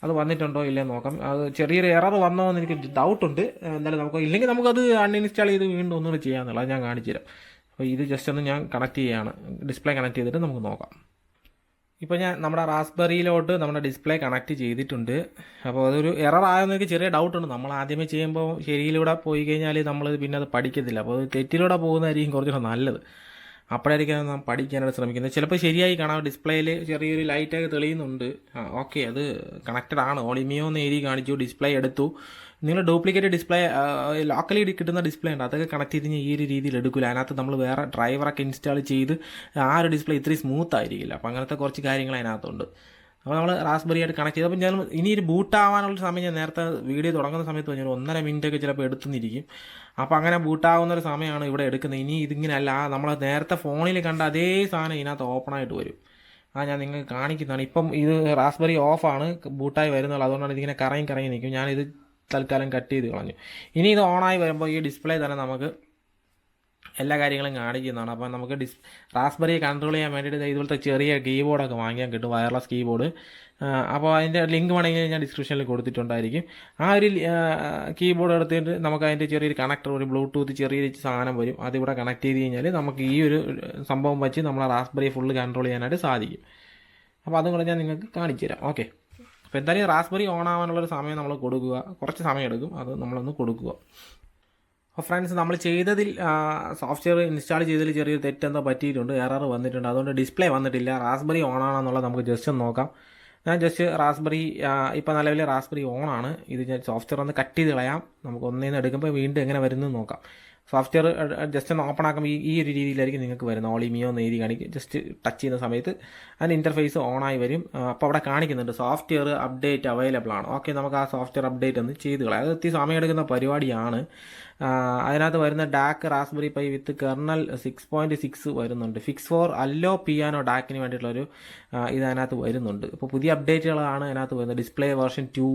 [SPEAKER 1] അത് വന്നിട്ടുണ്ടോ ഇല്ലയോ നോക്കാം. അത് ചെറിയൊരു എറർ വന്നോ എന്ന് എനിക്ക് ഡൗട്ടുണ്ട്. എന്തായാലും നമുക്ക് ഇല്ലെങ്കിൽ നമുക്കത് അൺഇൻസ്റ്റാൾ ചെയ്ത് വീണ്ടും ഒന്നുകൂടി ചെയ്യാമെന്നുള്ളത് ഞാൻ കാണിച്ചു തരാം. അപ്പോൾ ഇത് ജസ്റ്റ് ഒന്ന് ഞാൻ കണക്ട് ചെയ്യുകയാണ്, ഡിസ്പ്ലേ കണക്ട് ചെയ്തിട്ട് നമുക്ക് നോക്കാം. ഇപ്പോൾ ഞാൻ നമ്മുടെ റാസ്ബെറിയിലോട്ട് നമ്മുടെ ഡിസ്പ്ലേ കണക്ട് ചെയ്തിട്ടുണ്ട്. അപ്പോൾ അതൊരു എറർ ആയെന്ന് എനിക്ക് ചെറിയ ഡൗട്ടുണ്ട്. നമ്മൾ ആദ്യമേ ചെയ്യുമ്പോൾ ശരിയിലൂടെ പോയി കഴിഞ്ഞാൽ നമ്മൾ പിന്നെ അത് പഠിക്കത്തില്ല. അപ്പോൾ തെറ്റിലൂടെ പോകുന്നതായിരിക്കും കുറച്ചുകൂടെ നല്ലത്. അപ്പോഴായിരിക്കും നാം പഠിക്കാനായിട്ട് ശ്രമിക്കുന്നത്. ചിലപ്പോൾ ശരിയായി കാണാം, ഡിസ്പ്ലേയിൽ ചെറിയൊരു ലൈറ്റൊക്കെ തെളിയുന്നുണ്ട്. ഓക്കെ, അത് കണക്റ്റഡ് ആണ്. ഓളിമിയോ എന്ന് എഴുതി കാണിച്ചു, ഡിസ്പ്ലേ എടുത്തു. നിങ്ങൾ ഡ്യൂപ്ലിക്കേറ്റ് ഡിസ്പ്ലേ ലോക്കലി കിട്ടുന്ന ഡിസ്പ്ലേ ഉണ്ട്, അതൊക്കെ കണക്ട് ചെയ്ത് കഴിഞ്ഞാൽ ഈ ഒരു രീതിയിൽ എടുക്കില്ല. അതിനകത്ത് നമ്മൾ വേറെ ഡ്രൈവറൊക്കെ ഇൻസ്റ്റാൾ ചെയ്ത് ആ ഒരു ഡിസ്പ്ലേ ഇത്രയും സ്മൂത്ത് ആയിരിക്കില്ല. അപ്പോൾ അങ്ങനത്തെ കുറച്ച് കാര്യങ്ങൾ അതിനകത്തുണ്ട്. അപ്പോൾ നമ്മൾ റാസ്ബെറി ആയിട്ട് കണക്ട് ചെയ്ത്, അപ്പോൾ ഞാൻ ഇനി ഒരു ബൂട്ട് ആവാനുള്ള സമയം ഞാൻ നേരത്തെ വീഡിയോ തുടങ്ങുന്ന സമയത്ത് പറഞ്ഞാൽ 1.5 മിനിറ്റൊക്കെ ചിലപ്പോൾ എടുത്തുന്നിരിക്കും. അപ്പോൾ അങ്ങനെ ബൂട്ടാവുന്നൊരു സമയമാണ് ഇവിടെ എടുക്കുന്നത്. ഇനി ഇതിങ്ങനെയല്ല, നമ്മൾ നേരത്തെ ഫോണിൽ കണ്ട അതേ സാധനം ഇതിനകത്ത് ഓപ്പണായിട്ട് വരും. ഞാൻ നിങ്ങൾക്ക് കാണിക്കുന്നതാണ്. ഇപ്പം ഇത് റാസ്ബെറി ഓഫാണ്, ബൂട്ടായി വരുന്നുള്ളൂ. അതുകൊണ്ടാണ് ഇതിങ്ങനെ കറങ്ങി നിൽക്കും. ഞാനിത് തൽക്കാലം കട്ട് ചെയ്ത് കളഞ്ഞു. ഇനി ഇത് ഓണായി വരുമ്പോൾ ഈ ഡിസ്പ്ലേ തന്നെ നമുക്ക് എല്ലാ കാര്യങ്ങളും കാണിക്കുന്നതാണ്. അപ്പോൾ നമുക്ക് റാസ്ബെറി കൺട്രോൾ ചെയ്യാൻ വേണ്ടിയിട്ട് ഇതുപോലത്തെ ചെറിയ കീബോർഡൊക്കെ വാങ്ങിക്കാൻ കിട്ടും, വയർലെസ് കീബോർഡ്. അപ്പോൾ അതിൻ്റെ ലിങ്ക് വേണമെങ്കിൽ ഞാൻ ഡിസ്ക്രിപ്ഷനിൽ കൊടുത്തിട്ടുണ്ടായിരിക്കും. ആ ഒരു കീബോർഡ് എടുത്തിട്ട് നമുക്ക് അതിൻ്റെ ചെറിയൊരു കണക്ടർ, ഒരു ബ്ലൂടൂത്ത് ചെറിയൊരു സാധനം വരും, അതിവിടെ കണക്ട് ചെയ്ത് കഴിഞ്ഞാൽ നമുക്ക് ഈ ഒരു സംഭവം വെച്ച് നമ്മളെ റാസ്ബെറി ഫുള്ള് കൺട്രോൾ ചെയ്യാനായിട്ട് സാധിക്കും. അപ്പോൾ അതും കൂടെ ഞാൻ നിങ്ങൾക്ക് കാണിച്ചു തരാം. ഓക്കെ, അപ്പോൾ എന്തായാലും റാസ്ബെറി ഓൺ ആവാനുള്ളൊരു സമയം നമ്മൾ കൊടുക്കുക, കുറച്ച് സമയം എടുക്കും, അത് നമ്മളൊന്ന് കൊടുക്കുക. അപ്പോൾ ഫ്രണ്ട്സ്, നമ്മൾ ചെയ്തതിൽ സോഫ്റ്റ്വെയർ ഇൻസ്റ്റാൾ ചെയ്തതിൽ ചെറിയൊരു തെറ്റെന്തോ പറ്റിയിട്ടുണ്ട്, എറർ വന്നിട്ടുണ്ട്. അതുകൊണ്ട് ഡിസ്പ്ലേ വന്നിട്ടില്ല. റാസ്ബെറി ഓൺ ആണെന്നുള്ളത് നമുക്ക് ജസ്റ്റ് ഒന്ന് നോക്കാം. ഞാൻ ജസ്റ്റ് റാസ്ബെറി ഇപ്പോൾ നിലവിൽ റാസ്ബെറി ഓൺ ആണ്. ഇത് ഞാൻ സോഫ്റ്റ്വെയർ ഒന്ന് കട്ട് ചെയ്ത് കളയാം. നമുക്ക് ഒന്നേന്ന് എടുക്കുമ്പോൾ വീണ്ടും എങ്ങനെ വരുന്നു നോക്കാം. സോഫ്റ്റ്വെയർ ജസ്റ്റ് ഒന്ന് ഓപ്പൺ ആക്കുമ്പോൾ ഈ ഒരു രീതിയിലായിരിക്കും നിങ്ങൾക്ക് വരുന്നത്. ഓളിമിയോ എന്ന് എഴുതി കാണിക്കും. ജസ്റ്റ് ടച്ച് ചെയ്യുന്ന സമയത്ത് അതിൻ്റെ ഇൻ്റർഫേസ് ഓണായി വരും. അപ്പോൾ അവിടെ കാണിക്കുന്നുണ്ട് സോഫ്റ്റ്വെയർ അപ്ഡേറ്റ് അവൈലബിൾ ആണ്. ഓക്കെ, നമുക്ക് ആ സോഫ്റ്റ്വെയർ അപ്ഡേറ്റ് ഒന്ന് ചെയ്ത് കളയാം. അത് ഒത്തിരി സമയമെടുക്കുന്ന പരിപാടിയാണ്. അതിനകത്ത് വരുന്ന ഡാക്ക് റാസ്ബെറി പൈ വിത്ത് കെർണൽ 6.6 വരുന്നുണ്ട്. ഫിക്സ് ഫോർ അല്ലോ പിയാനോ ഡാക്കിന് വേണ്ടിയിട്ടുള്ളൊരു ഇത് അതിനകത്ത് വരുന്നുണ്ട്. ഇപ്പോൾ പുതിയ അപ്ഡേറ്റുകളാണ് അതിനകത്ത് വരുന്നത്. ഡിസ്പ്ലേ വേർഷൻ 2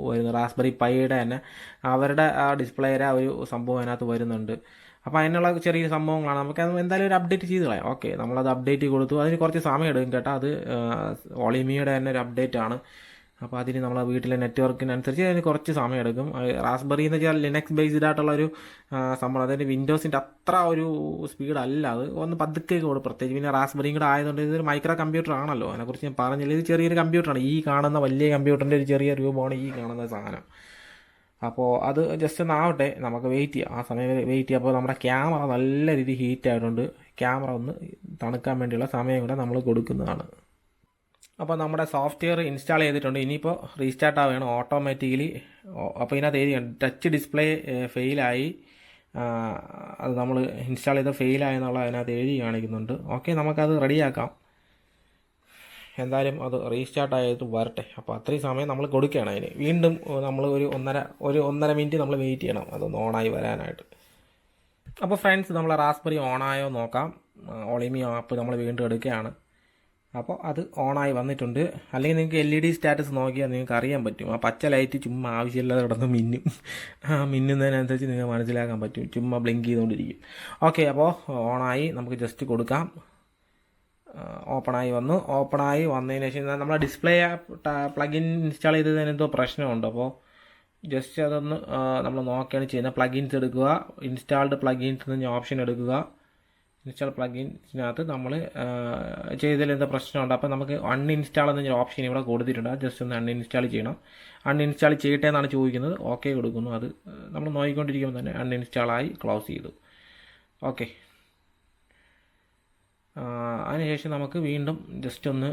[SPEAKER 1] വരുന്നത്. റാസ്ബെറി പൈയുടെ തന്നെ അവരുടെ ആ ഡിസ്പ്ലേയുടെ ഒരു സംഭവം അതിനകത്ത് വരുന്നുണ്ട്. അപ്പോൾ അതിനുള്ള ചെറിയ സംഭവങ്ങളാണ്. നമുക്ക് എന്തായാലും ഒരു അപ്ഡേറ്റ് ചെയ്ത് കളയാം. ഓക്കെ, നമ്മളത് അപ്ഡേറ്റ് കൊടുത്തു. അതിന് കുറച്ച് സമയം എടുക്കും കേട്ടോ. അത് ഓളിമിയുടെ തന്നെ ഒരു അപ്ഡേറ്റ് ആണ്. അപ്പോൾ അതിന് നമ്മളെ വീട്ടിലെ നെറ്റ്വർക്കിനനുസരിച്ച് അതിന് കുറച്ച് സമയം എടുക്കും. റാസ്ബെറി എന്ന് വെച്ചാൽ ലിനക്സ് ബേസ്ഡ് ആയിട്ടുള്ളൊരു സംഭവം. അതായത് വിൻഡോസിൻ്റെ അത്ര ഒരു സ്പീഡല്ല, അത് ഒന്ന് പതുക്കെ കൂടും. പ്രത്യേകിച്ച് പിന്നെ റാസ്ബെറിയും കൂടെ ആയതുകൊണ്ട് ഇതൊരു മൈക്രോ കമ്പ്യൂട്ടർ ആണല്ലോ. അതിനെക്കുറിച്ച് ഞാൻ പറഞ്ഞില്ല. ഇത് ചെറിയൊരു കമ്പ്യൂട്ടറാണ്. ഈ കാണുന്ന വലിയ കമ്പ്യൂട്ടറിൻ്റെ ഒരു ചെറിയ രൂപമാണ് ഈ കാണുന്ന സാധനം. അപ്പോൾ അത് ജസ്റ്റ് ഒന്ന് ആവട്ടെ, നമുക്ക് വെയിറ്റ് ചെയ്യാം. ആ സമയം വെയിറ്റ് ചെയ്യാം. അപ്പോൾ നമ്മുടെ ക്യാമറ നല്ല രീതിയിൽ ഹീറ്റ് ആയതുകൊണ്ട് ക്യാമറ ഒന്ന് തണുക്കാൻ വേണ്ടിയുള്ള സമയം കൂടെ നമ്മൾ കൊടുക്കുന്നതാണ്. അപ്പോൾ നമ്മുടെ സോഫ്റ്റ്വെയർ ഇൻസ്റ്റാൾ ചെയ്തിട്ടുണ്ട്. ഇനിയിപ്പോൾ റീസ്റ്റാർട്ട് ആവുകയാണ് ഓട്ടോമാറ്റിക്കലി. അപ്പോൾ ഇതിനകത്ത് എഴുതി ടച്ച് ഡിസ്പ്ലേ ഫെയിലായി, അത് നമ്മൾ ഇൻസ്റ്റാൾ ചെയ്ത് ഫെയിലായെന്നുള്ള അതിനകത്ത് എഴുതി കാണിക്കുന്നുണ്ട്. ഓക്കെ, നമുക്കത് റെഡിയാക്കാം. എന്തായാലും അത് റീസ്റ്റാർട്ട് ആയിട്ട് വരട്ടെ. അപ്പോൾ അത്രയും സമയം നമ്മൾ കൊടുക്കുകയാണ് അതിന്. വീണ്ടും നമ്മൾ ഒരു ഒന്നര മിനിറ്റ് നമ്മൾ വെയിറ്റ് ചെയ്യണം അതൊന്ന് ഓണായി വരാനായിട്ട്. അപ്പോൾ ഫ്രണ്ട്സ്, നമ്മൾ റാസ്ബെറി ഓണായോ നോക്കാം. ഓളിമിയോ ആപ്പ് നമ്മൾ വീണ്ടും എടുക്കുകയാണ്. അപ്പോൾ അത് ഓണായി വന്നിട്ടുണ്ട്. അല്ലെങ്കിൽ നിങ്ങൾക്ക് LED സ്റ്റാറ്റസ് നോക്കിയാൽ നിങ്ങൾക്ക് അറിയാൻ പറ്റും. ആ പച്ച ലൈറ്റ് ചുമ്മാ ആവശ്യമില്ലാതെ കിടന്ന് മിന്നും. മിന്നുന്നതിനനുസരിച്ച് നിങ്ങൾക്ക് മനസ്സിലാക്കാൻ പറ്റും. ചുമ്മാ ബ്ലിങ്ക് ചെയ്തുകൊണ്ടിരിക്കും. ഓക്കെ, അപ്പോൾ ഓണായി. നമുക്ക് ജസ്റ്റ് കൊടുക്കാം. ഓപ്പണായി വന്നതിന് ശേഷം നമ്മൾ ഡിസ്പ്ലേ പ്ലഗിൻ ഇൻസ്റ്റാൾ ചെയ്തതിന് എന്തോ പ്രശ്നമുണ്ട്. അപ്പോൾ ജസ്റ്റ് അതൊന്ന് നമ്മൾ നോക്കുകയാണ് ചെയ്യുന്നത്. പ്ലഗിൻസ് എടുക്കുക, ഇൻസ്റ്റാൾഡ് പ്ലഗിൻസ് എന്ന ഓപ്ഷൻ എടുക്കുക. ഇൻസ്റ്റാൾ പ്ലഗിൻസിനകത്ത് നമ്മൾ ചെയ്തതിൽ എന്താ പ്രശ്നമുണ്ട്. അപ്പോൾ നമുക്ക് അൺഇൻസ്റ്റാൾ എന്ന ഓപ്ഷൻ ഇവിടെ കൊടുത്തിട്ടുണ്ട്. അത് ജസ്റ്റ് ഒന്ന് അൺഇൻസ്റ്റാൾ ചെയ്യണം. അൺഇൻസ്റ്റാൾ ചെയ്യട്ടെ എന്നാണ് ചോദിക്കുന്നത്. ഓക്കെ കൊടുക്കുന്നു. അത് നമ്മൾ നോക്കിക്കൊണ്ടിരിക്കുമ്പോൾ തന്നെ അൺഇൻസ്റ്റാളായി ക്ലോസ് ചെയ്തു. ഓക്കെ, അതിനുശേഷം നമുക്ക് വീണ്ടും ജസ്റ്റ് ഒന്ന്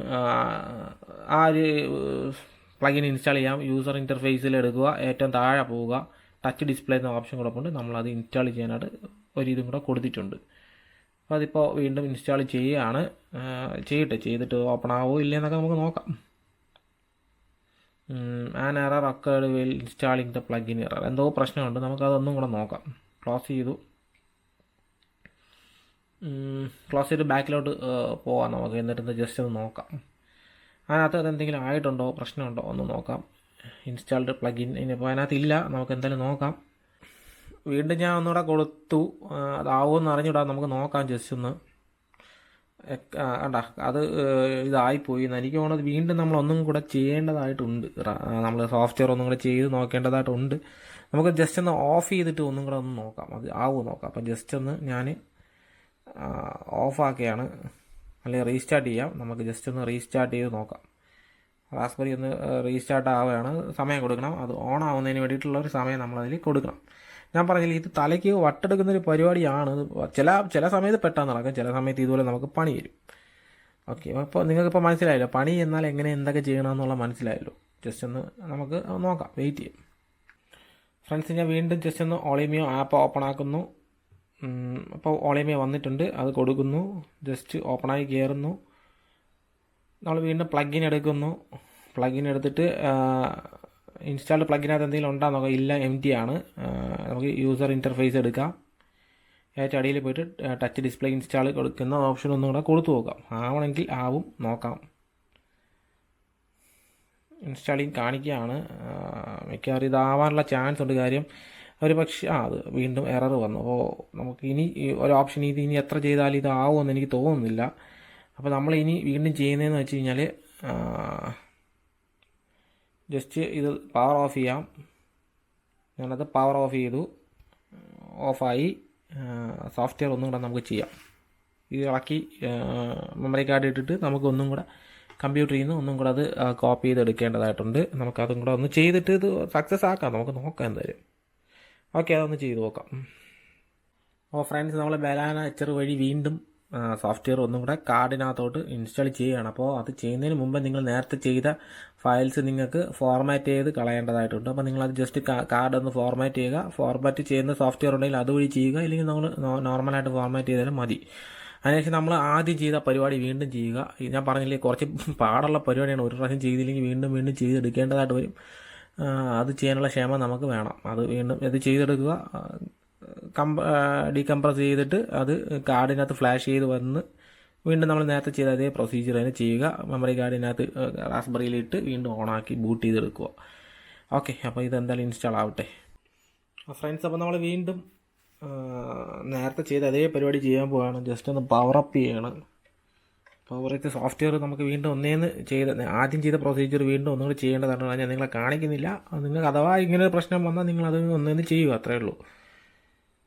[SPEAKER 1] ആ ഒരു പ്ലഗിൻ ഇൻസ്റ്റാൾ ചെയ്യാം. യൂസർ ഇൻ്റർഫേസിൽ എടുക്കുക, ഏറ്റവും താഴെ പോവുക, ടച്ച് ഡിസ്പ്ലേ എന്ന ഓപ്ഷൻ കൂടെ കൊണ്ട് നമ്മളത് ഇൻസ്റ്റാൾ ചെയ്യാനായിട്ട് ഒരിതും കൂടെ കൊടുത്തിട്ടുണ്ട്. അപ്പോൾ അതിപ്പോൾ വീണ്ടും ഇൻസ്റ്റാൾ ചെയ്യുകയാണ്. ചെയ്തിട്ട് ഓപ്പൺ ആവോ ഇല്ലയെന്നൊക്കെ നമുക്ക് നോക്കാം. An error occurred well installing the plugin error, എന്തോ പ്രശ്നമുണ്ട്. നമുക്കതൊന്നും കൂടെ നോക്കാം. ക്ലോസ് ചെയ്തു ബാക്കിലോട്ട് പോവാം നമുക്ക്. എന്നിട്ട് ജസ്റ്റ് ഒന്ന് നോക്കാം അതിനകത്ത് അതെന്തെങ്കിലും ആയിട്ടുണ്ടോ, പ്രശ്നമുണ്ടോ ഒന്ന് നോക്കാം. ഇൻസ്റ്റാൾഡ് പ്ലഗിൻ ഇനിയിപ്പോൾ അതിനകത്ത് ഇല്ല. നമുക്ക് എന്തായാലും നോക്കാം. വീണ്ടും ഞാൻ ഒന്നുകൂടെ കൊടുത്തു. അതാവുമെന്ന് അറിഞ്ഞൂടാ, നമുക്ക് നോക്കാം ജസ്റ്റ് ഒന്ന്. കണ്ടാ അത് ഇതായിപ്പോയി എന്ന് എനിക്ക് തോന്നുന്നത്. വീണ്ടും നമ്മൾ ഒന്നും കൂടെ ചെയ്യേണ്ടതായിട്ടുണ്ട്. നമ്മൾ സോഫ്റ്റ്വെയർ ഒന്നും കൂടെ ചെയ്ത് നോക്കേണ്ടതായിട്ടുണ്ട്. നമുക്ക് ജസ്റ്റ് ഒന്ന് ഓഫ് ചെയ്തിട്ട് ഒന്നും കൂടെ ഒന്ന് നോക്കാം, അത് ആവുമോ നോക്കാം. അപ്പം ജസ്റ്റ് ഒന്ന് ഞാൻ ഓഫാക്കിയാണ്, അല്ലെങ്കിൽ റീസ്റ്റാർട്ട് ചെയ്യാം. നമുക്ക് ജസ്റ്റ് ഒന്ന് റീസ്റ്റാർട്ട് ചെയ്ത് നോക്കാം. റാസ്ബെറി ഒന്ന് റീസ്റ്റാർട്ട് ആവുകയാണ്, സമയം കൊടുക്കണം. അത് ഓൺ ആവുന്നതിന് വേണ്ടിയിട്ടുള്ള ഒരു സമയം നമ്മളതിൽ കൊടുക്കണം. ഞാൻ പറഞ്ഞില്ല, ഇത് തലയ്ക്ക് വട്ടെടുക്കുന്നൊരു പരിപാടിയാണ്. ചില സമയത്ത് പെട്ടെന്ന് നടക്കും, ചില സമയത്ത് ഇതുപോലെ നമുക്ക് പണി വരും. ഓക്കെ, അപ്പോൾ നിങ്ങൾക്കിപ്പോൾ മനസ്സിലായല്ലോ പണി എന്നാൽ എങ്ങനെ എന്തൊക്കെ ചെയ്യണമെന്നുള്ള മനസ്സിലായല്ലോ. ജസ്റ്റ് ഒന്ന് നമുക്ക് നോക്കാം, വെയിറ്റ് ചെയ്യും. ഫ്രണ്ട്സ്, ഞാൻ വീണ്ടും ജസ്റ്റ് ഒന്ന് ഓളിമിയോ ആപ്പ് ഓപ്പൺ ആക്കുന്നു. അപ്പോൾ ഓളിമിയോ വന്നിട്ടുണ്ട്, അത് കൊടുക്കുന്നു. ജസ്റ്റ് ഓപ്പണായി കയറുന്നു. നമ്മൾ വീണ്ടും പ്ലഗിൻ എടുക്കുന്നു. പ്ലഗിൻ എടുത്തിട്ട് ഇൻസ്റ്റാൾഡ് പ്ലഗിനകത്ത് എന്തെങ്കിലും ഉണ്ടോ നോക്കാം. ഇല്ല, എം ടി ആണ്. നമുക്ക് യൂസർ ഇൻ്റർഫേസ് എടുക്കാം. ഏറ്റവും അടിയിൽ പോയിട്ട് ടച്ച് ഡിസ്പ്ലേ ഇൻസ്റ്റാൾ കൊടുക്കുന്ന ഓപ്ഷൻ ഒന്നും കൂടെ കൊടുത്തു നോക്കാം. ആവണമെങ്കിൽ ആവും, നോക്കാം. ഇൻസ്റ്റാളിങ് കാണിക്കുകയാണ്. മിക്കവാറും ഇതാവാനുള്ള ചാൻസ് ഉണ്ട്. കാര്യം ഒരു പക്ഷേ അത് വീണ്ടും എറർ വന്നു. അപ്പോൾ നമുക്ക് ഇനി ഒരു ഓപ്ഷൻ ഇനി എത്ര ചെയ്താലും ഇതാവുമെന്ന് എനിക്ക് തോന്നുന്നില്ല. അപ്പോൾ നമ്മൾ ഇനി വീണ്ടും ചെയ്യുന്നതെന്ന് വെച്ച് കഴിഞ്ഞാൽ ജസ്റ്റ് ഇത് പവർ ഓഫ് ചെയ്യാം. ഞാനത് പവർ ഓഫ് ചെയ്തു, ഓഫായി. സോഫ്റ്റ്വെയർ ഒന്നും കൂടെ നമുക്ക് ചെയ്യാം. ഇത് ഇളക്കി മെമ്മറി കാർഡ് ഇട്ടിട്ട് നമുക്ക് ഒന്നും കൂടെ കമ്പ്യൂട്ടറിൽ നിന്ന് ഒന്നും കൂടെ അത് കോപ്പി ചെയ്തെടുക്കേണ്ടതായിട്ടുണ്ട്. നമുക്കതും കൂടെ ഒന്ന് ചെയ്തിട്ട് ഇത് സക്സസ് ആക്കാം. നമുക്ക് നോക്കാം എന്തായാലും. ഓക്കെ, അതൊന്ന് ചെയ്ത് നോക്കാം. അപ്പോൾ ഫ്രണ്ട്സ്, നമ്മൾ ബലാന എച്ചർ വഴി വീണ്ടും സോഫ്റ്റ്വെയർ ഒന്നും കൂടെ കാർഡിനകത്തോട്ട് ഇൻസ്റ്റാൾ ചെയ്യുകയാണ്. അപ്പോൾ അത് ചെയ്യുന്നതിന് മുമ്പ് നിങ്ങൾ നേരത്തെ ചെയ്ത ഫയൽസ് നിങ്ങൾക്ക് ഫോർമാറ്റ് ചെയ്ത് കളയേണ്ടതായിട്ടുണ്ട്. അപ്പോൾ നിങ്ങളത് ജസ്റ്റ് കാർഡ് ഒന്ന് ഫോർമാറ്റ് ചെയ്യുക. ഫോർമാറ്റ് ചെയ്യുന്ന സോഫ്റ്റ്വെയർ ഉണ്ടെങ്കിൽ അതുവഴി ചെയ്യുക, ഇല്ലെങ്കിൽ നമ്മൾ നോർമലായിട്ട് ഫോർമാറ്റ് ചെയ്താലും മതി. അതിനുശേഷം നമ്മൾ ആദ്യം ചെയ്ത പരിപാടി വീണ്ടും ചെയ്യുക. ഞാൻ പറഞ്ഞില്ലേ, കുറച്ച് പാടുള്ള പരിപാടിയാണ്. ഒരു പ്രാവശ്യം ചെയ്തില്ലെങ്കിൽ വീണ്ടും വീണ്ടും ചെയ്തെടുക്കേണ്ടതായിട്ട് വരും. അത് ചെയ്യാനുള്ള ക്ഷമ നമുക്ക് വേണം. അത് വീണ്ടും ഇത് ചെയ്തെടുക്കുക. ഡീകംപ്രസ് ചെയ്തിട്ട് അത് കാർഡിനകത്ത് ഫ്ലാഷ് ചെയ്ത് വന്ന് വീണ്ടും നമ്മൾ നേരത്തെ ചെയ്ത അതേ പ്രൊസീജിയർ തന്നെ ചെയ്യുക. മെമ്മറി കാർഡിനകത്ത് റാസ്ബെറിയിലിട്ട് വീണ്ടും ഓണാക്കി ബൂട്ട് ചെയ്തെടുക്കുക. ഓക്കെ, അപ്പോൾ ഇതെന്തായാലും ഇൻസ്റ്റാൾ ആവട്ടെ. ഫ്രണ്ട്സ്, അപ്പോൾ നമ്മൾ വീണ്ടും നേരത്തെ ചെയ്ത അതേ പരിപാടി ചെയ്യാൻ പോവുകയാണ്. ജസ്റ്റ് ഒന്ന് പവറപ്പ് ചെയ്യണം. പവറപ്പ് സോഫ്റ്റ്വെയർ നമുക്ക് വീണ്ടും ആദ്യം ചെയ്ത പ്രൊസീജിയർ വീണ്ടും ഒന്നുകൂടി ചെയ്യേണ്ടതാണ്. ഞാൻ നിങ്ങളെ കാണിക്കുന്നില്ല. നിങ്ങൾക്ക് അഥവാ ഇങ്ങനെ ഒരു പ്രശ്നം വന്നാൽ നിങ്ങളത് ഒന്നേന്ന് ചെയ്യുക, അത്രയേ ഉള്ളൂ.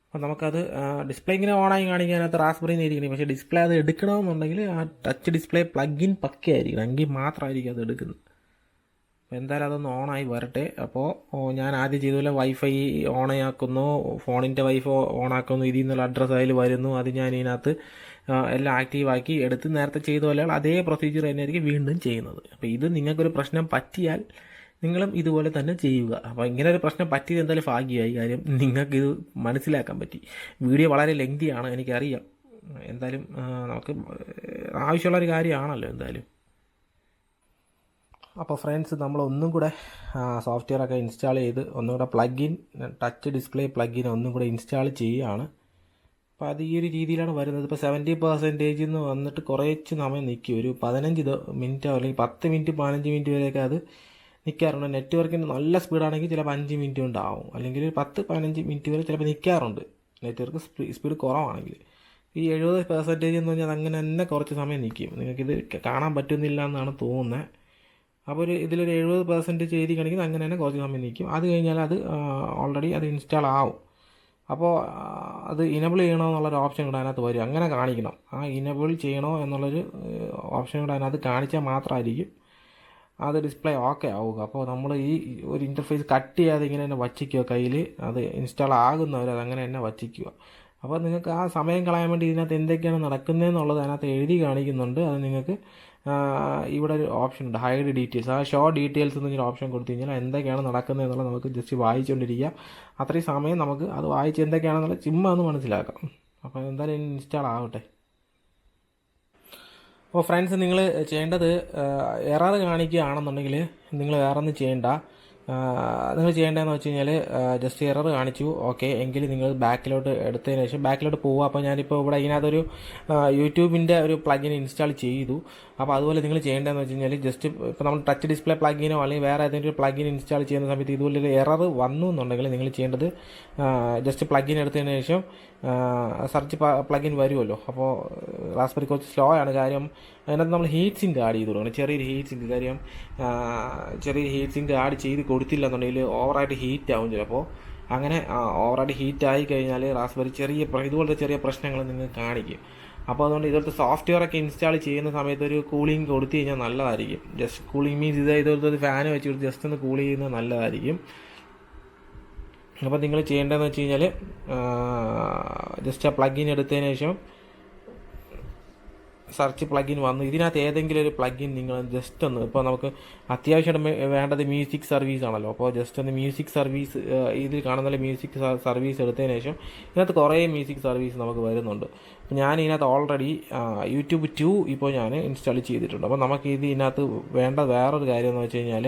[SPEAKER 1] അപ്പോൾ നമുക്കത് ഡിസ്പ്ലേ ഇങ്ങനെ ഓണായി കാണിക്കാനകത്ത് റാസ്ബെറി ഇരിക്കണം. പക്ഷേ ഡിസ്പ്ലേ അത് എടുക്കണമെന്നുണ്ടെങ്കിൽ ആ ടച്ച് ഡിസ്പ്ലേ പ്ലഗിൻ പക്കയായിരിക്കണം, എങ്കിൽ മാത്രമായിരിക്കും അത് എടുക്കുന്നത്. അപ്പോൾ എന്തായാലും അതൊന്ന് ഓണായി വരട്ടെ. അപ്പോൾ ഞാൻ ആദ്യം ചെയ്തപോലെ വൈഫൈ ഓണാക്കുന്നു, ഫോണിൻ്റെ വൈഫൈ ഓണാക്കുന്നു, ഇതിൽ നിന്നുള്ള അഡ്രസ്സ് അതിൽ വരുന്നു. അത് ഞാൻ ഇതിനകത്ത് എല്ലാം ആക്റ്റീവാക്കി എടുത്ത് നേരത്തെ ചെയ്ത പോലെ അതേ പ്രൊസീജിയർ തന്നെയായിരിക്കും വീണ്ടും ചെയ്യുന്നത്. അപ്പോൾ ഇത് നിങ്ങൾക്കൊരു പ്രശ്നം പറ്റിയാൽ നിങ്ങളും ഇതുപോലെ തന്നെ ചെയ്യുക. അപ്പോൾ ഇങ്ങനെ ഒരു പ്രശ്നം പറ്റിയത് എന്തായാലും ഭാഗ്യമായി. കാര്യം നിങ്ങൾക്കിത് മനസ്സിലാക്കാൻ പറ്റി. വീഡിയോ വളരെ ലെങ്തിയാണ്, എനിക്കറിയാം. എന്തായാലും നമുക്ക് ആവശ്യമുള്ളൊരു കാര്യമാണല്ലോ എന്തായാലും. അപ്പോൾ ഫ്രണ്ട്സ്, നമ്മൾ ഒന്നും കൂടെ സോഫ്റ്റ്വെയറൊക്കെ ഇൻസ്റ്റാൾ ചെയ്ത് ഒന്നും കൂടെ പ്ലഗിൻ ടച്ച് ഡിസ്പ്ലേ പ്ലഗിൻ ഒന്നും കൂടെ ഇൻസ്റ്റാൾ ചെയ്യുകയാണ്. അപ്പോൾ അത് ഈ ഒരു രീതിയിലാണ് വരുന്നത്. ഇപ്പോൾ 70% എന്ന് വന്നിട്ട് കുറച്ച് സമയം നിൽക്കും. ഒരു 15 മിനിറ്റോ അല്ലെങ്കിൽ 10 മിനിറ്റ് 15 മിനിറ്റ് വരെയൊക്കെ അത് നിൽക്കാറുണ്ട്. നെറ്റ്വർക്കിന് നല്ല സ്പീഡാണെങ്കിൽ ചിലപ്പോൾ 5 മിനിറ്റ് കൊണ്ടാവും, അല്ലെങ്കിൽ 10-15 മിനിറ്റ് വരെ ചിലപ്പോൾ നിൽക്കാറുണ്ട് നെറ്റ്വർക്ക് സ്പീഡ് കുറവാണെങ്കിൽ. ഈ 70% എന്ന് പറഞ്ഞാൽ അങ്ങനെ തന്നെ കുറച്ച് സമയം നിൽക്കും. നിങ്ങൾക്കിത് കാണാൻ പറ്റുന്നില്ല എന്നാണ് തോന്നുന്നത്. അപ്പോൾ ഇതിലൊരു 70% എഴുതിക്കണമെങ്കിൽ അങ്ങനെ തന്നെ കുറച്ച് സമയം നിൽക്കും. അത് കഴിഞ്ഞാൽ അത് ഓൾറെഡി അത് ഇൻസ്റ്റാൾ ആവും. അപ്പോൾ അത് ഇനബിൾ ചെയ്യണോ എന്നുള്ളൊരു ഓപ്ഷൻ കൂടെ അതിനകത്ത് വരും. അങ്ങനെ കാണിക്കണം. ആ ഇനബിൾ ചെയ്യണോ എന്നുള്ളൊരു ഓപ്ഷൻ കൂടെ അതിനകത്ത് കാണിച്ചാൽ മാത്രമായിരിക്കും അത് ഡിസ്പ്ലേ ഓക്കെ ആവുക. അപ്പോൾ നമ്മൾ ഈ ഒരു ഇൻ്റർഫേസ് കട്ട് ചെയ്യാതെ ഇങ്ങനെ തന്നെ വച്ചിക്കുക കയ്യിൽ. അത് ഇൻസ്റ്റാൾ ആകുന്നവർ അതങ്ങനെ തന്നെ വച്ചിക്കുക. അപ്പോൾ നിങ്ങൾക്ക് ആ സമയം കളയാൻ വേണ്ടി ഇതിനകത്ത് എന്തൊക്കെയാണ് നടക്കുന്നതെന്നുള്ളത് അതിനകത്ത് എഴുതി കാണിക്കുന്നുണ്ട്. അത് നിങ്ങൾക്ക് ഇവിടെ ഒരു ഓപ്ഷൻ ഉണ്ട്, ഹൈഡ് ഡീറ്റെയിൽസ്. ആ ഷോ ഡീറ്റെയിൽസ് എന്നൊരു ഓപ്ഷൻ കൊടുത്തു കഴിഞ്ഞാൽ എന്തൊക്കെയാണ് നടക്കുന്നത് എന്നുള്ളത് നമുക്ക് ജസ്റ്റ് വായിച്ചുകൊണ്ടിരിക്കാം. അത്രയും സമയം നമുക്ക് അത് വായിച്ച് എന്തൊക്കെയാണെന്നുള്ളത് ചുമ്മാ ഒന്ന് മനസ്സിലാക്കാം. അപ്പോൾ എന്തായാലും ഇൻസ്റ്റാൾ ആവട്ടെ. അപ്പോൾ ഫ്രണ്ട്സ്, നിങ്ങൾ ചെയ്യേണ്ടത് എറർ കാണിക്കുകയാണെന്നുണ്ടെങ്കിൽ നിങ്ങൾ വേറെ ഒന്നും ചെയ്യേണ്ട. നിങ്ങൾ ചെയ്യേണ്ടതെന്ന് വെച്ച് കഴിഞ്ഞാൽ ജസ്റ്റ് എറർ കാണിച്ചു, ഓക്കെ എങ്കിൽ നിങ്ങൾ ബാക്കിലോട്ട് എടുത്തതിന് ശേഷം ബാക്കിലോട്ട് പോവുക. അപ്പോൾ ഞാനിപ്പോൾ ഇവിടെ ഇതിനകത്തൊരു യൂട്യൂബിൻ്റെ ഒരു പ്ലഗിൻ ഇൻസ്റ്റാൾ ചെയ്തു. അപ്പോൾ അതുപോലെ നിങ്ങൾ ചെയ്യേണ്ടതെന്ന് വെച്ച് കഴിഞ്ഞാൽ ജസ്റ്റ് ഇപ്പോൾ നമ്മൾ ടച്ച് ഡിസ്പ്ലേ പ്ലഗിനോ അല്ലെങ്കിൽ വേറെ ഏതെങ്കിലും ഒരു പ്ലഗിൻ ഇൻസ്റ്റാൾ ചെയ്യുന്ന സമയത്ത് ഇതുപോലെ ഒരു എറർ വന്നു എന്നുണ്ടെങ്കിൽ നിങ്ങൾ ചെയ്യേണ്ടത് ജസ്റ്റ് പ്ലഗിൻ എടുത്തതിന് ശേഷം സെർച്ച് പ്ലഗിൻ വരുമല്ലോ. അപ്പോൾ റാസ്ബെറി കുറച്ച് സ്ലോ ആണ്, കാര്യം അതിനകത്ത് നമ്മൾ ഹീറ്റ് സിങ്ക് ആഡ് ചെയ്ത് കൊടുക്കണം, ചെറിയൊരു ഹീറ്റ് സിങ്ക്. കാര്യം ചെറിയൊരു ഹീറ്റ് സിങ്ക് ആഡ് ചെയ്ത് കൊടുത്തില്ല എന്നുണ്ടെങ്കിൽ ഓവറായിട്ട് ഹീറ്റ് ആവും ചിലപ്പോൾ. അങ്ങനെ ഓവറായിട്ട് ഹീറ്റ് ആയി കഴിഞ്ഞാൽ റാസ്ബെറി ഇതുപോലത്തെ ചെറിയ പ്രശ്നങ്ങൾ നിങ്ങൾക്ക് കാണിക്കും. അപ്പോൾ അതുകൊണ്ട് ഇതുപോലത്തെ സോഫ്റ്റ്വെയർ ഒക്കെ ഇൻസ്റ്റാൾ ചെയ്യുന്ന സമയത്ത് ഒരു കൂളിംഗ് കൊടുത്തു കഴിഞ്ഞാൽ നല്ലതായിരിക്കും. ജസ്റ്റ് കൂളിംഗ് മീൻസ് ഇതുപോലത്തെ ഒരു ഫാൻ വെച്ച് ജസ്റ്റ് ഒന്ന് കൂൾ ചെയ്യുന്നത് നല്ലതായിരിക്കും. അപ്പോൾ നിങ്ങൾ ചെയ്യേണ്ടതെന്ന് വെച്ച് കഴിഞ്ഞാൽ ജസ്റ്റ് ആ പ്ലഗിൻ എടുത്തതിന് ശേഷം സെർച്ച് പ്ലഗിൻ വന്നു, ഇതിനകത്ത് ഏതെങ്കിലും ഒരു പ്ലഗിൻ നിങ്ങൾ ജസ്റ്റ് ഒന്ന്, ഇപ്പോൾ നമുക്ക് അത്യാവശ്യമായിട്ട് വേണ്ടത് മ്യൂസിക് സർവീസ് ആണല്ലോ. അപ്പോൾ ജസ്റ്റ് ഒന്ന് മ്യൂസിക് സർവീസ് ഇതിൽ കാണുന്ന മ്യൂസിക് സർവീസ് എടുത്തതിന് ശേഷം ഇതിനകത്ത് കുറേ മ്യൂസിക് സർവീസ് നമുക്ക് വരുന്നുണ്ട്. അപ്പോൾ ഞാൻ ഇതിനകത്ത് ഓൾറെഡി യൂട്യൂബ് 2 ഇപ്പോൾ ഞാൻ ഇൻസ്റ്റാൾ ചെയ്തിട്ടുണ്ട്. അപ്പോൾ നമുക്ക് ഇതിനകത്ത് വേണ്ട വേറൊരു കാര്യം എന്ന് വെച്ച് കഴിഞ്ഞാൽ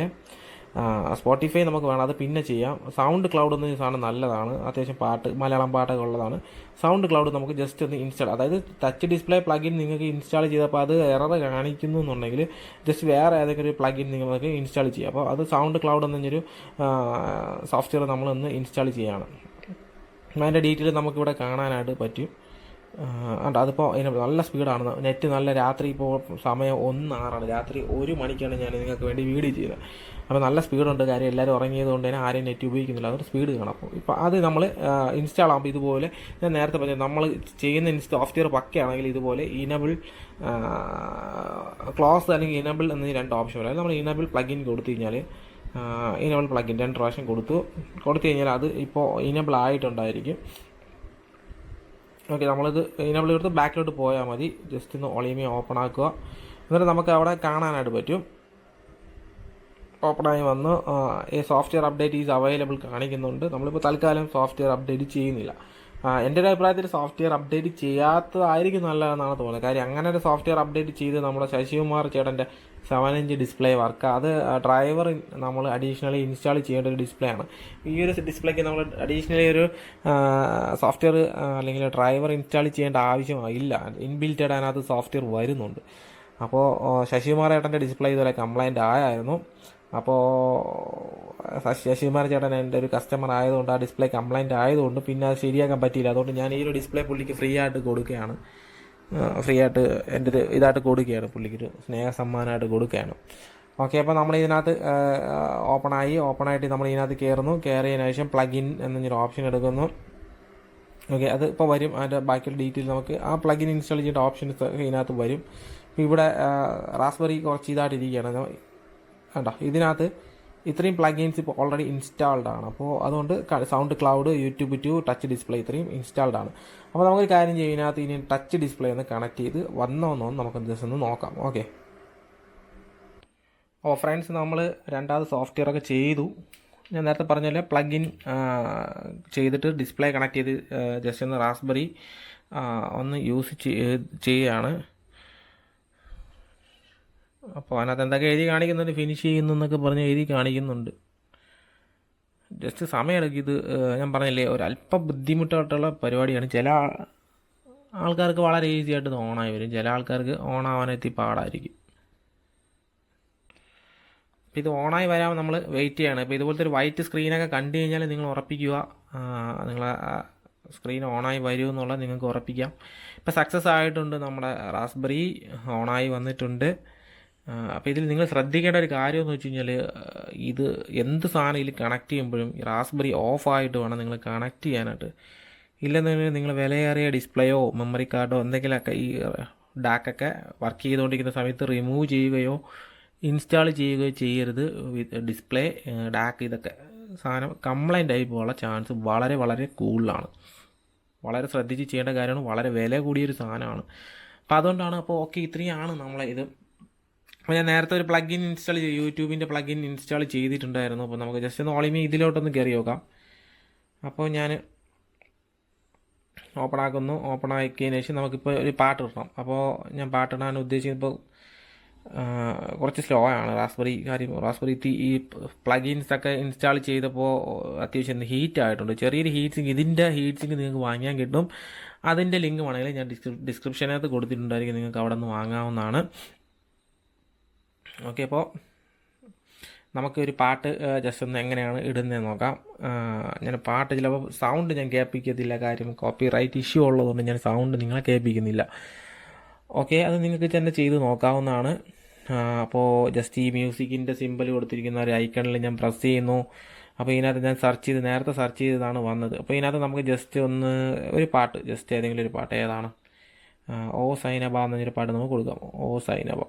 [SPEAKER 1] സ്പോട്ടിഫൈ നമുക്ക് വേണം, അത് പിന്നെ ചെയ്യാം. സൗണ്ട് ക്ലൗഡ് എന്ന സാധനം നല്ലതാണ്, അത്യാവശ്യം മലയാളം പാട്ടൊക്കെ ഉള്ളതാണ്. സൗണ്ട് ക്ലൗഡ് നമുക്ക് ജസ്റ്റ് ഒന്ന് ഇൻസ്റ്റാൾ, അതായത് ടച്ച് ഡിസ്പ്ലേ പ്ലഗിൻ നിങ്ങൾക്ക് ഇൻസ്റ്റാൾ ചെയ്തപ്പോൾ അത് എറർ കാണിക്കുന്നു എന്നുണ്ടെങ്കിൽ ജസ്റ്റ് വേറെ ഏതെങ്കിലും ഒരു പ്ലഗിൻ നിങ്ങൾക്ക് ഇൻസ്റ്റാൾ ചെയ്യാം. അപ്പോൾ അത് സൗണ്ട് ക്ലൗഡ് എന്നൊരു സോഫ്റ്റ്വെയർ നമ്മളൊന്ന് ഇൻസ്റ്റാൾ ചെയ്യുകയാണ്. അതിൻ്റെ ഡീറ്റെയിൽ നമുക്കിവിടെ കാണാനായിട്ട് പറ്റും. അതിപ്പോൾ നല്ല സ്പീഡാണ്, നെറ്റ് നല്ല. രാത്രി ഇപ്പോൾ സമയം 1:06 രാത്രി 1 മണിക്കാണ് ഞാൻ നിങ്ങൾക്ക് വേണ്ടി വീഡിയോ ചെയ്തത്. അപ്പോൾ നല്ല സ്പീഡുണ്ട്, കാര്യം എല്ലാവരും ഉറങ്ങിയത് കൊണ്ട് തന്നെ ആരെയും നെറ്റ് ഉപയോഗിക്കുന്നില്ല, അതൊരു സ്പീഡ് കാണാം. അപ്പോൾ ഇപ്പോൾ അത് നമ്മൾ ഇൻസ്റ്റാൾ ആകുമ്പോൾ ഇതുപോലെ ഞാൻ നേരത്തെ പറഞ്ഞത് നമ്മൾ ചെയ്യുന്ന സോഫ്റ്റ്വെയർ പക്കയാണെങ്കിൽ ഇതുപോലെ ഇനബിൾ ക്ലോസ് അല്ലെങ്കിൽ ഇനബിൾ എന്നീ 2 ഓപ്ഷൻ വരും. നമ്മൾ ഇനബിൾ പ്ലഗിൻ കൊടുത്തു കഴിഞ്ഞാൽ ഇനബിൾ പ്ലഗിൻ 2 പ്രാവശ്യം കൊടുത്തു കഴിഞ്ഞാൽ അത് ഇപ്പോൾ ഇനബിൾ ആയിട്ടുണ്ടായിരിക്കും. ഓക്കെ, നമ്മളിത് ഇനബിൾ കൊടുത്ത് ബാക്കിലോട്ട് പോയാൽ മതി. ജസ്റ്റ് ഒന്ന് ഒളിമി ഓപ്പൺ ആക്കുക, എന്നിട്ട് നമുക്ക് അവിടെ കാണാനായിട്ട് പറ്റും. ഓപ്പണായി വന്ന് ഈ സോഫ്റ്റ്വെയർ അപ്ഡേറ്റ് ഈസ് അവൈലബിൾ കാണിക്കുന്നുണ്ട്. നമ്മളിപ്പോൾ തൽക്കാലം സോഫ്റ്റ്വെയർ അപ്ഡേറ്റ് ചെയ്യുന്നില്ല. എൻ്റെ ഒരു അഭിപ്രായത്തിൽ സോഫ്റ്റ്വെയർ അപ്ഡേറ്റ് ചെയ്യാത്തതായിരിക്കും നല്ലതെന്നാണ് തോന്നുന്നത്. കാര്യം അങ്ങനെ ഒരു സോഫ്റ്റ്വെയർ അപ്ഡേറ്റ് ചെയ്ത് നമ്മുടെ ശശികുമാർ ചേട്ടൻ്റെ 7-inch ഡിസ്പ്ലേ വർക്ക്, അത് ഡ്രൈവർ നമ്മൾ അഡീഷണലി ഇൻസ്റ്റാൾ ചെയ്യേണ്ട ഒരു ഡിസ്പ്ലേ ആണ്. ഈ ഒരു ഡിസ്പ്ലേക്ക് നമ്മൾ അഡീഷണലി ഒരു സോഫ്റ്റ്വെയർ അല്ലെങ്കിൽ ഡ്രൈവർ ഇൻസ്റ്റാൾ ചെയ്യേണ്ട ആവശ്യമില്ല, ഇൻബിൽറ്റഡ് അതിനകത്ത് സോഫ്റ്റ്വെയർ വരുന്നുണ്ട്. അപ്പോൾ ശശികുമാർ ചേട്ടൻ്റെ ഡിസ്പ്ലേ ഇതുവരെ കംപ്ലൈൻറ്റ് ആയായിരുന്നു. അപ്പോൾ ശശികുമാർ ചേട്ടൻ എൻ്റെ ഒരു കസ്റ്റമർ ആയതുകൊണ്ട് ആ ഡിസ്പ്ലേ കംപ്ലൈൻറ്റ് ആയതുകൊണ്ട് പിന്നെ അത് ശരിയാക്കാൻ പറ്റിയില്ല. അതുകൊണ്ട് ഞാൻ ഈ ഒരു ഡിസ്പ്ലേ പുള്ളിക്ക് ഫ്രീ ആയിട്ട് കൊടുക്കുകയാണ്, എൻ്റെ ഒരു ഇതായിട്ട് കൊടുക്കുകയാണ്, പുള്ളിക്കൊരു സ്നേഹ സമ്മാനമായിട്ട് കൊടുക്കുകയാണ്. ഓക്കെ, അപ്പോൾ നമ്മൾ ഇതിനകത്ത് ഓപ്പണായിട്ട് നമ്മൾ ഇതിനകത്ത് കയറിയതിനു ശേഷം പ്ലഗിൻ എന്നൊരു ഓപ്ഷൻ എടുക്കുന്നു. ഓക്കെ, അത് ഇപ്പോൾ വരും. അതിൻ്റെ ബാക്കിയുള്ള ഡീറ്റെയിൽ നമുക്ക് ആ പ്ലഗിൻ ഇൻസ്റ്റാൾ ചെയ്യേണ്ട ഓപ്ഷൻസ് ഇതിനകത്ത് വരും. ഇപ്പോൾ ഇവിടെ റാസ്ബെറി കുറച്ച് ഇതായിട്ടിരിക്കുകയാണ് കണ്ടോ. ഇതിനകത്ത് ഇത്രയും പ്ലഗിൻസ് ഇപ്പോൾ ഓൾറെഡി ഇൻസ്റ്റാൾഡ് ആണ്. അപ്പോൾ അതുകൊണ്ട് sound cloud, YouTube 2, touch display ഇത്രയും ഇൻസ്റ്റാൾഡ് ആണ്. അപ്പോൾ നമുക്കൊരു കാര്യം ചെയ്യും, ഇതിനകത്ത് ഇനി ടച്ച് ഡിസ്പ്ലേ ഒന്ന് കണക്ട് ചെയ്ത് വന്നോന്നോ നമുക്ക് ജസ്റ്റ് ഒന്ന് നോക്കാം. ഓക്കെ, അപ്പോൾ ഫ്രണ്ട്സ് നമ്മൾ രണ്ടാമത് സോഫ്റ്റ്വെയർ ഒക്കെ ചെയ്തു. ഞാൻ നേരത്തെ പറഞ്ഞാൽ പ്ലഗിൻ ചെയ്തിട്ട് ഡിസ്പ്ലേ കണക്ട് ചെയ്ത് ജസ്റ്റ് ഒന്ന് റാസ്ബെറി ഒന്ന് യൂസ് ചെയ്യുകയാണ്. അപ്പോൾ അതിനകത്ത് എന്തൊക്കെ എഴുതി കാണിക്കുന്നുണ്ട്, ഫിനിഷ് ചെയ്യുന്നു എന്നൊക്കെ പറഞ്ഞ് എഴുതി കാണിക്കുന്നുണ്ട്. ജസ്റ്റ് സമയമെടുക്കും. ഇത് ഞാൻ പറഞ്ഞില്ലേ, ഒരല്പം ബുദ്ധിമുട്ടായിട്ടുള്ള പരിപാടിയാണ്. ചില ആൾക്കാർക്ക് വളരെ ഈസി ആയിട്ട് ഇത് ഓണായി വരും, ചില ആൾക്കാർക്ക് ഓണാവാനെത്തി പാടായിരിക്കും. അപ്പോൾ ഇത് ഓണായി വരാൻ നമ്മൾ വെയിറ്റ് ചെയ്യണം. ഇപ്പോൾ ഇതുപോലത്തെ ഒരു വൈറ്റ് സ്ക്രീനൊക്കെ കണ്ടു കഴിഞ്ഞാൽ നിങ്ങൾ ഉറപ്പിക്കുക, നിങ്ങൾ സ്ക്രീൻ ഓണായി വരുമെന്നുള്ളത് നിങ്ങൾക്ക് ഉറപ്പിക്കാം. ഇപ്പോൾ സക്സസ് ആയിട്ടുണ്ട്, നമ്മുടെ റാസ്ബെറി ഓണായി വന്നിട്ടുണ്ട്. അപ്പോൾ ഇതിൽ നിങ്ങൾ ശ്രദ്ധിക്കേണ്ട ഒരു കാര്യം എന്ന് വെച്ച് കഴിഞ്ഞാൽ, ഇത് എന്ത് സാധനം ഇതിൽ കണക്ട് ചെയ്യുമ്പോഴും ഈ റാസ്ബെറി ഓഫായിട്ട് വേണം നിങ്ങൾ കണക്ട് ചെയ്യാനായിട്ട്. ഇല്ലെന്നുണ്ടെങ്കിൽ നിങ്ങൾ വിലയേറിയ ഡിസ്പ്ലേയോ മെമ്മറി കാർഡോ എന്തെങ്കിലുമൊക്കെ ഈ ഡാക്കൊക്കെ വർക്ക് ചെയ്തുകൊണ്ടിരിക്കുന്ന സമയത്ത് റിമൂവ് ചെയ്യുകയോ ഇൻസ്റ്റാൾ ചെയ്യുകയോ ചെയ്യരുത്. ഡിസ്പ്ലേ, ഡാക്ക് ഇതൊക്കെ സാധനം കംപ്ലൈൻ്റ് ആയി പോകാനുള്ള ചാൻസ് വളരെ വളരെ കൂടുതലാണ്. വളരെ ശ്രദ്ധിച്ച് ചെയ്യേണ്ട കാര്യമാണ്, വളരെ വില കൂടിയൊരു സാധനമാണ്. അപ്പോൾ അതുകൊണ്ടാണ്. അപ്പോൾ ഓക്കെ, ഇത്രയാണ് നമ്മളെ ഇത്. അപ്പോൾ ഞാൻ നേരത്തെ ഒരു പ്ലഗിൻ ഇൻസ്റ്റാൾ ചെയ്തു, യൂട്യൂബിൻ്റെ പ്ലഗിൻ ഇൻസ്റ്റാൾ ചെയ്തിട്ടുണ്ടായിരുന്നു. അപ്പോൾ നമുക്ക് ജസ്റ്റ് ഒന്ന് ഓളിമി ഇതിലോട്ടൊന്ന് കയറി നോക്കാം. അപ്പോൾ ഞാൻ ഓപ്പൺ ആക്കിയതിന് ശേഷം നമുക്കിപ്പോൾ ഒരു പാട്ട് ഇടണം. അപ്പോൾ ഞാൻ പാട്ടിടാൻ ഉദ്ദേശിച്ചത്, ഇപ്പോൾ കുറച്ച് സ്ലോ ആണ് റാസ്ബെറി ഈ പ്ലഗിൻസൊക്കെ ഇൻസ്റ്റാൾ ചെയ്തപ്പോൾ അത്യാവശ്യം ഹീറ്റ് ആയിട്ടുണ്ട്. ചെറിയൊരു ഹീറ്റ് സിങ്ക്, ഇതിൻ്റെ ഹീറ്റ് സിങ്ക് നിങ്ങൾക്ക് വാങ്ങാൻ കിട്ടും. അതിൻ്റെ ലിങ്ക് വേണമെങ്കിൽ ഞാൻ ഡിസ്ക്രിപ്ഷനകത്ത് കൊടുത്തിട്ടുണ്ടായിരിക്കും, നിങ്ങൾക്ക് അവിടെ നിന്ന് വാങ്ങാവുന്നതാണ്. ഓക്കെ, അപ്പോൾ നമുക്കൊരു പാട്ട് ജസ്റ്റ് ഒന്ന് എങ്ങനെയാണ് ഇടുന്നതെന്ന് നോക്കാം. ഞാൻ പാട്ട് ചിലപ്പോൾ സൗണ്ട് ഞാൻ കേൾപ്പിക്കത്തില്ല, കാര്യം കോപ്പി റൈറ്റ് ഇഷ്യൂ ഉള്ളതുകൊണ്ട് ഞാൻ സൗണ്ട് നിങ്ങളെ കേൾപ്പിക്കുന്നില്ല. ഓക്കെ, അത് നിങ്ങൾക്ക് തന്നെ ചെയ്ത് നോക്കാവുന്നതാണ്. അപ്പോൾ ജസ്റ്റ് ഈ മ്യൂസിക്കിൻ്റെ സിമ്പിൾ കൊടുത്തിരിക്കുന്ന ഒരു ഐക്കണിൽ ഞാൻ പ്രസ് ചെയ്യുന്നു. അപ്പോൾ ഇതിനകത്ത് ഞാൻ നേരത്തെ സെർച്ച് ചെയ്തതാണ് വന്നത്. അപ്പോൾ ഇതിനകത്ത് നമുക്ക് ജസ്റ്റ് ഒരു പാട്ട്, ജസ്റ്റ് ഏതെങ്കിലും ഒരു പാട്ട് ഏതാണ്, ഓ സൈനബ എന്നൊരു പാട്ട് നമുക്ക് കൊടുക്കാം. ഓ സൈനബ.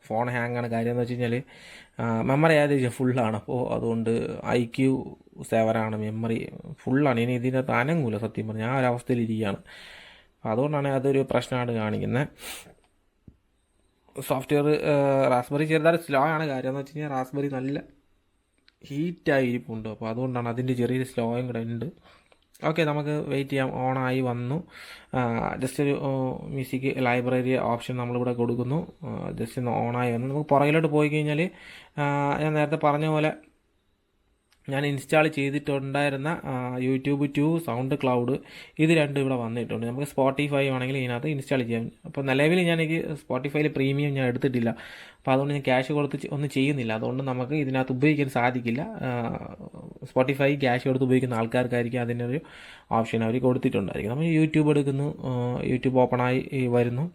[SPEAKER 1] ഫോൺ ഹാങ് ആണ്. കാര്യം എന്ന് വെച്ച് കഴിഞ്ഞാൽ മെമ്മറി ഏകദേശം ഫുള്ളാണ്. അപ്പോൾ അതുകൊണ്ട് IQ 7 മെമ്മറി ഫുള്ളാണ്. ഇനി ഇതിനകത്ത് അനങ്ങൂല, സത്യം പറഞ്ഞാൽ ആ ഒരവസ്ഥയിൽ ഇരിക്കുകയാണ്. അതുകൊണ്ടാണ് അതൊരു പ്രശ്നമായിട്ട് കാണിക്കുന്നത്. സോഫ്റ്റ്വെയർ റാസ്ബെറി ചെറുതായിട്ട് സ്ലോ ആണ്. കാര്യം എന്ന് വെച്ച് കഴിഞ്ഞാൽ റാസ്ബെറി നല്ല ഹീറ്റായി ഇരിപ്പുണ്ട്. അപ്പോൾ അതുകൊണ്ടാണ് അതിൻ്റെ ചെറിയൊരു സ്ലോയും കൂടെ ഉണ്ട്. ഓക്കെ, നമുക്ക് വെയിറ്റ് ചെയ്യാം. ഓണായി വന്നു. ജസ്റ്റ് ഒരു മ്യൂസിക് ലൈബ്രറി ഓപ്ഷൻ നമ്മളിവിടെ കൊടുക്കുന്നു. ജസ്റ്റ് ഒന്ന് ഓണായി വന്നു. നമുക്ക് പുറകിലോട്ട് പോയി കഴിഞ്ഞാൽ ഞാൻ നേരത്തെ പറഞ്ഞ പോലെ ഞാൻ ഇൻസ്റ്റാൾ ചെയ്തിട്ടുണ്ടായിരുന്ന യൂട്യൂബ് 2 സൗണ്ട് ക്ലൗഡ്, ഇത് രണ്ടും ഇവിടെ വന്നിട്ടുണ്ട്. നമുക്ക് സ്പോട്ടിഫൈ ആണെങ്കിൽ ഇതിനകത്ത് ഇൻസ്റ്റാൾ ചെയ്യാം. അപ്പോൾ നിലവിൽ എനിക്ക് സ്പോട്ടിഫൈയിൽ പ്രീമിയം ഞാൻ എടുത്തിട്ടില്ല. അപ്പോൾ അതുകൊണ്ട് ഞാൻ ക്യാഷ് കൊടുത്ത് ഒന്നും ചെയ്യുന്നില്ല. അതുകൊണ്ട് നമുക്ക് ഇതിനകത്ത് ഉപയോഗിക്കാൻ സാധിക്കില്ല. സ്പോട്ടിഫൈ ക്യാഷ് കൊടുത്ത് ഉപയോഗിക്കുന്ന ആൾക്കാർക്കായിരിക്കും അതിനൊരു ഓപ്ഷൻ അവർ കൊടുത്തിട്ടുണ്ടായിരിക്കും. നമ്മൾ യൂട്യൂബ് എടുക്കുന്നു, യൂട്യൂബ് ഓപ്പണായി വരുന്നു.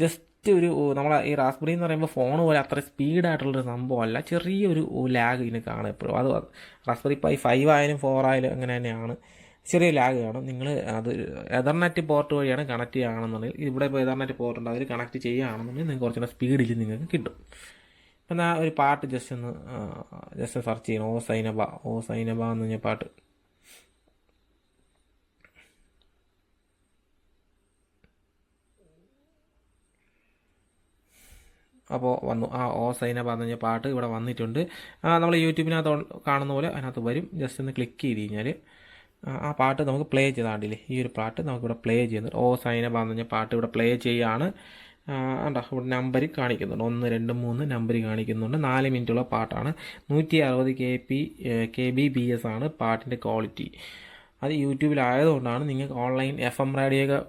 [SPEAKER 1] ജസ്റ്റ് നമ്മളെ ഈ റാസ്ബെറി എന്ന് പറയുമ്പോൾ ഫോൺ പോലെ അത്ര സ്പീഡായിട്ടുള്ളൊരു സംഭവമല്ല, ചെറിയൊരു ലാഗ് ഇതിന് കാണും എപ്പോഴും. അത് റാസ്ബെറി പൈ 5 ആയാലും 4 ആയാലും അങ്ങനെ തന്നെയാണ്, ചെറിയ ലാഗ് കാണും. നിങ്ങൾ അത് എതർനെറ്റ് പോർട്ട് വഴിയാണ് കണക്ട് ചെയ്യുകയാണെന്നുണ്ടെങ്കിൽ, ഇവിടെ ഇപ്പോൾ എതർനെറ്റ് പോർട്ട് ഉണ്ട്, അതിൽ കണക്ട് ചെയ്യുകയാണെന്നുണ്ടെങ്കിൽ നിങ്ങൾക്ക് കുറച്ചുകൂടെ സ്പീഡിൽ നിങ്ങൾക്ക് കിട്ടും. ഇപ്പം ഞാൻ ഒരു പാട്ട് ജസ്റ്റ് സെർച്ച് ചെയ്യണം. ഓ സൈനബ എന്ന് പറഞ്ഞ പാട്ട്. അപ്പോൾ വന്നു. ഓ സൈനബ എന്ന് പറഞ്ഞ പാട്ട് ഇവിടെ വന്നിട്ടുണ്ട്. നമ്മൾ യൂട്യൂബിനകത്ത് കാണുന്ന പോലെ അതിനകത്ത് വരും. ജസ്റ്റ് ഒന്ന് ക്ലിക്ക് ചെയ്ത് കഴിഞ്ഞാൽ ആ പാട്ട് നമുക്ക് പ്ലേ ചെയ്താണ്ടില്ലേ, ഈ ഒരു പാട്ട് നമുക്കിവിടെ പ്ലേ ചെയ്യുന്നുണ്ട്. ഓ സൈനബ എന്ന് പറഞ്ഞ പാട്ട് ഇവിടെ പ്ലേ ചെയ്യുകയാണ്. ഉണ്ടോ, ഇവിടെ നമ്പർ കാണിക്കുന്നുണ്ട്, 1 2 3 നമ്പർ കാണിക്കുന്നുണ്ട്. 4 മിനിറ്റുള്ള പാട്ടാണ്. 160 kbps ആണ് പാട്ടിൻ്റെ ക്വാളിറ്റി. അത് യൂട്യൂബിലായതുകൊണ്ടാണ്. നിങ്ങൾക്ക് ഓൺലൈൻ FM റേഡിയോ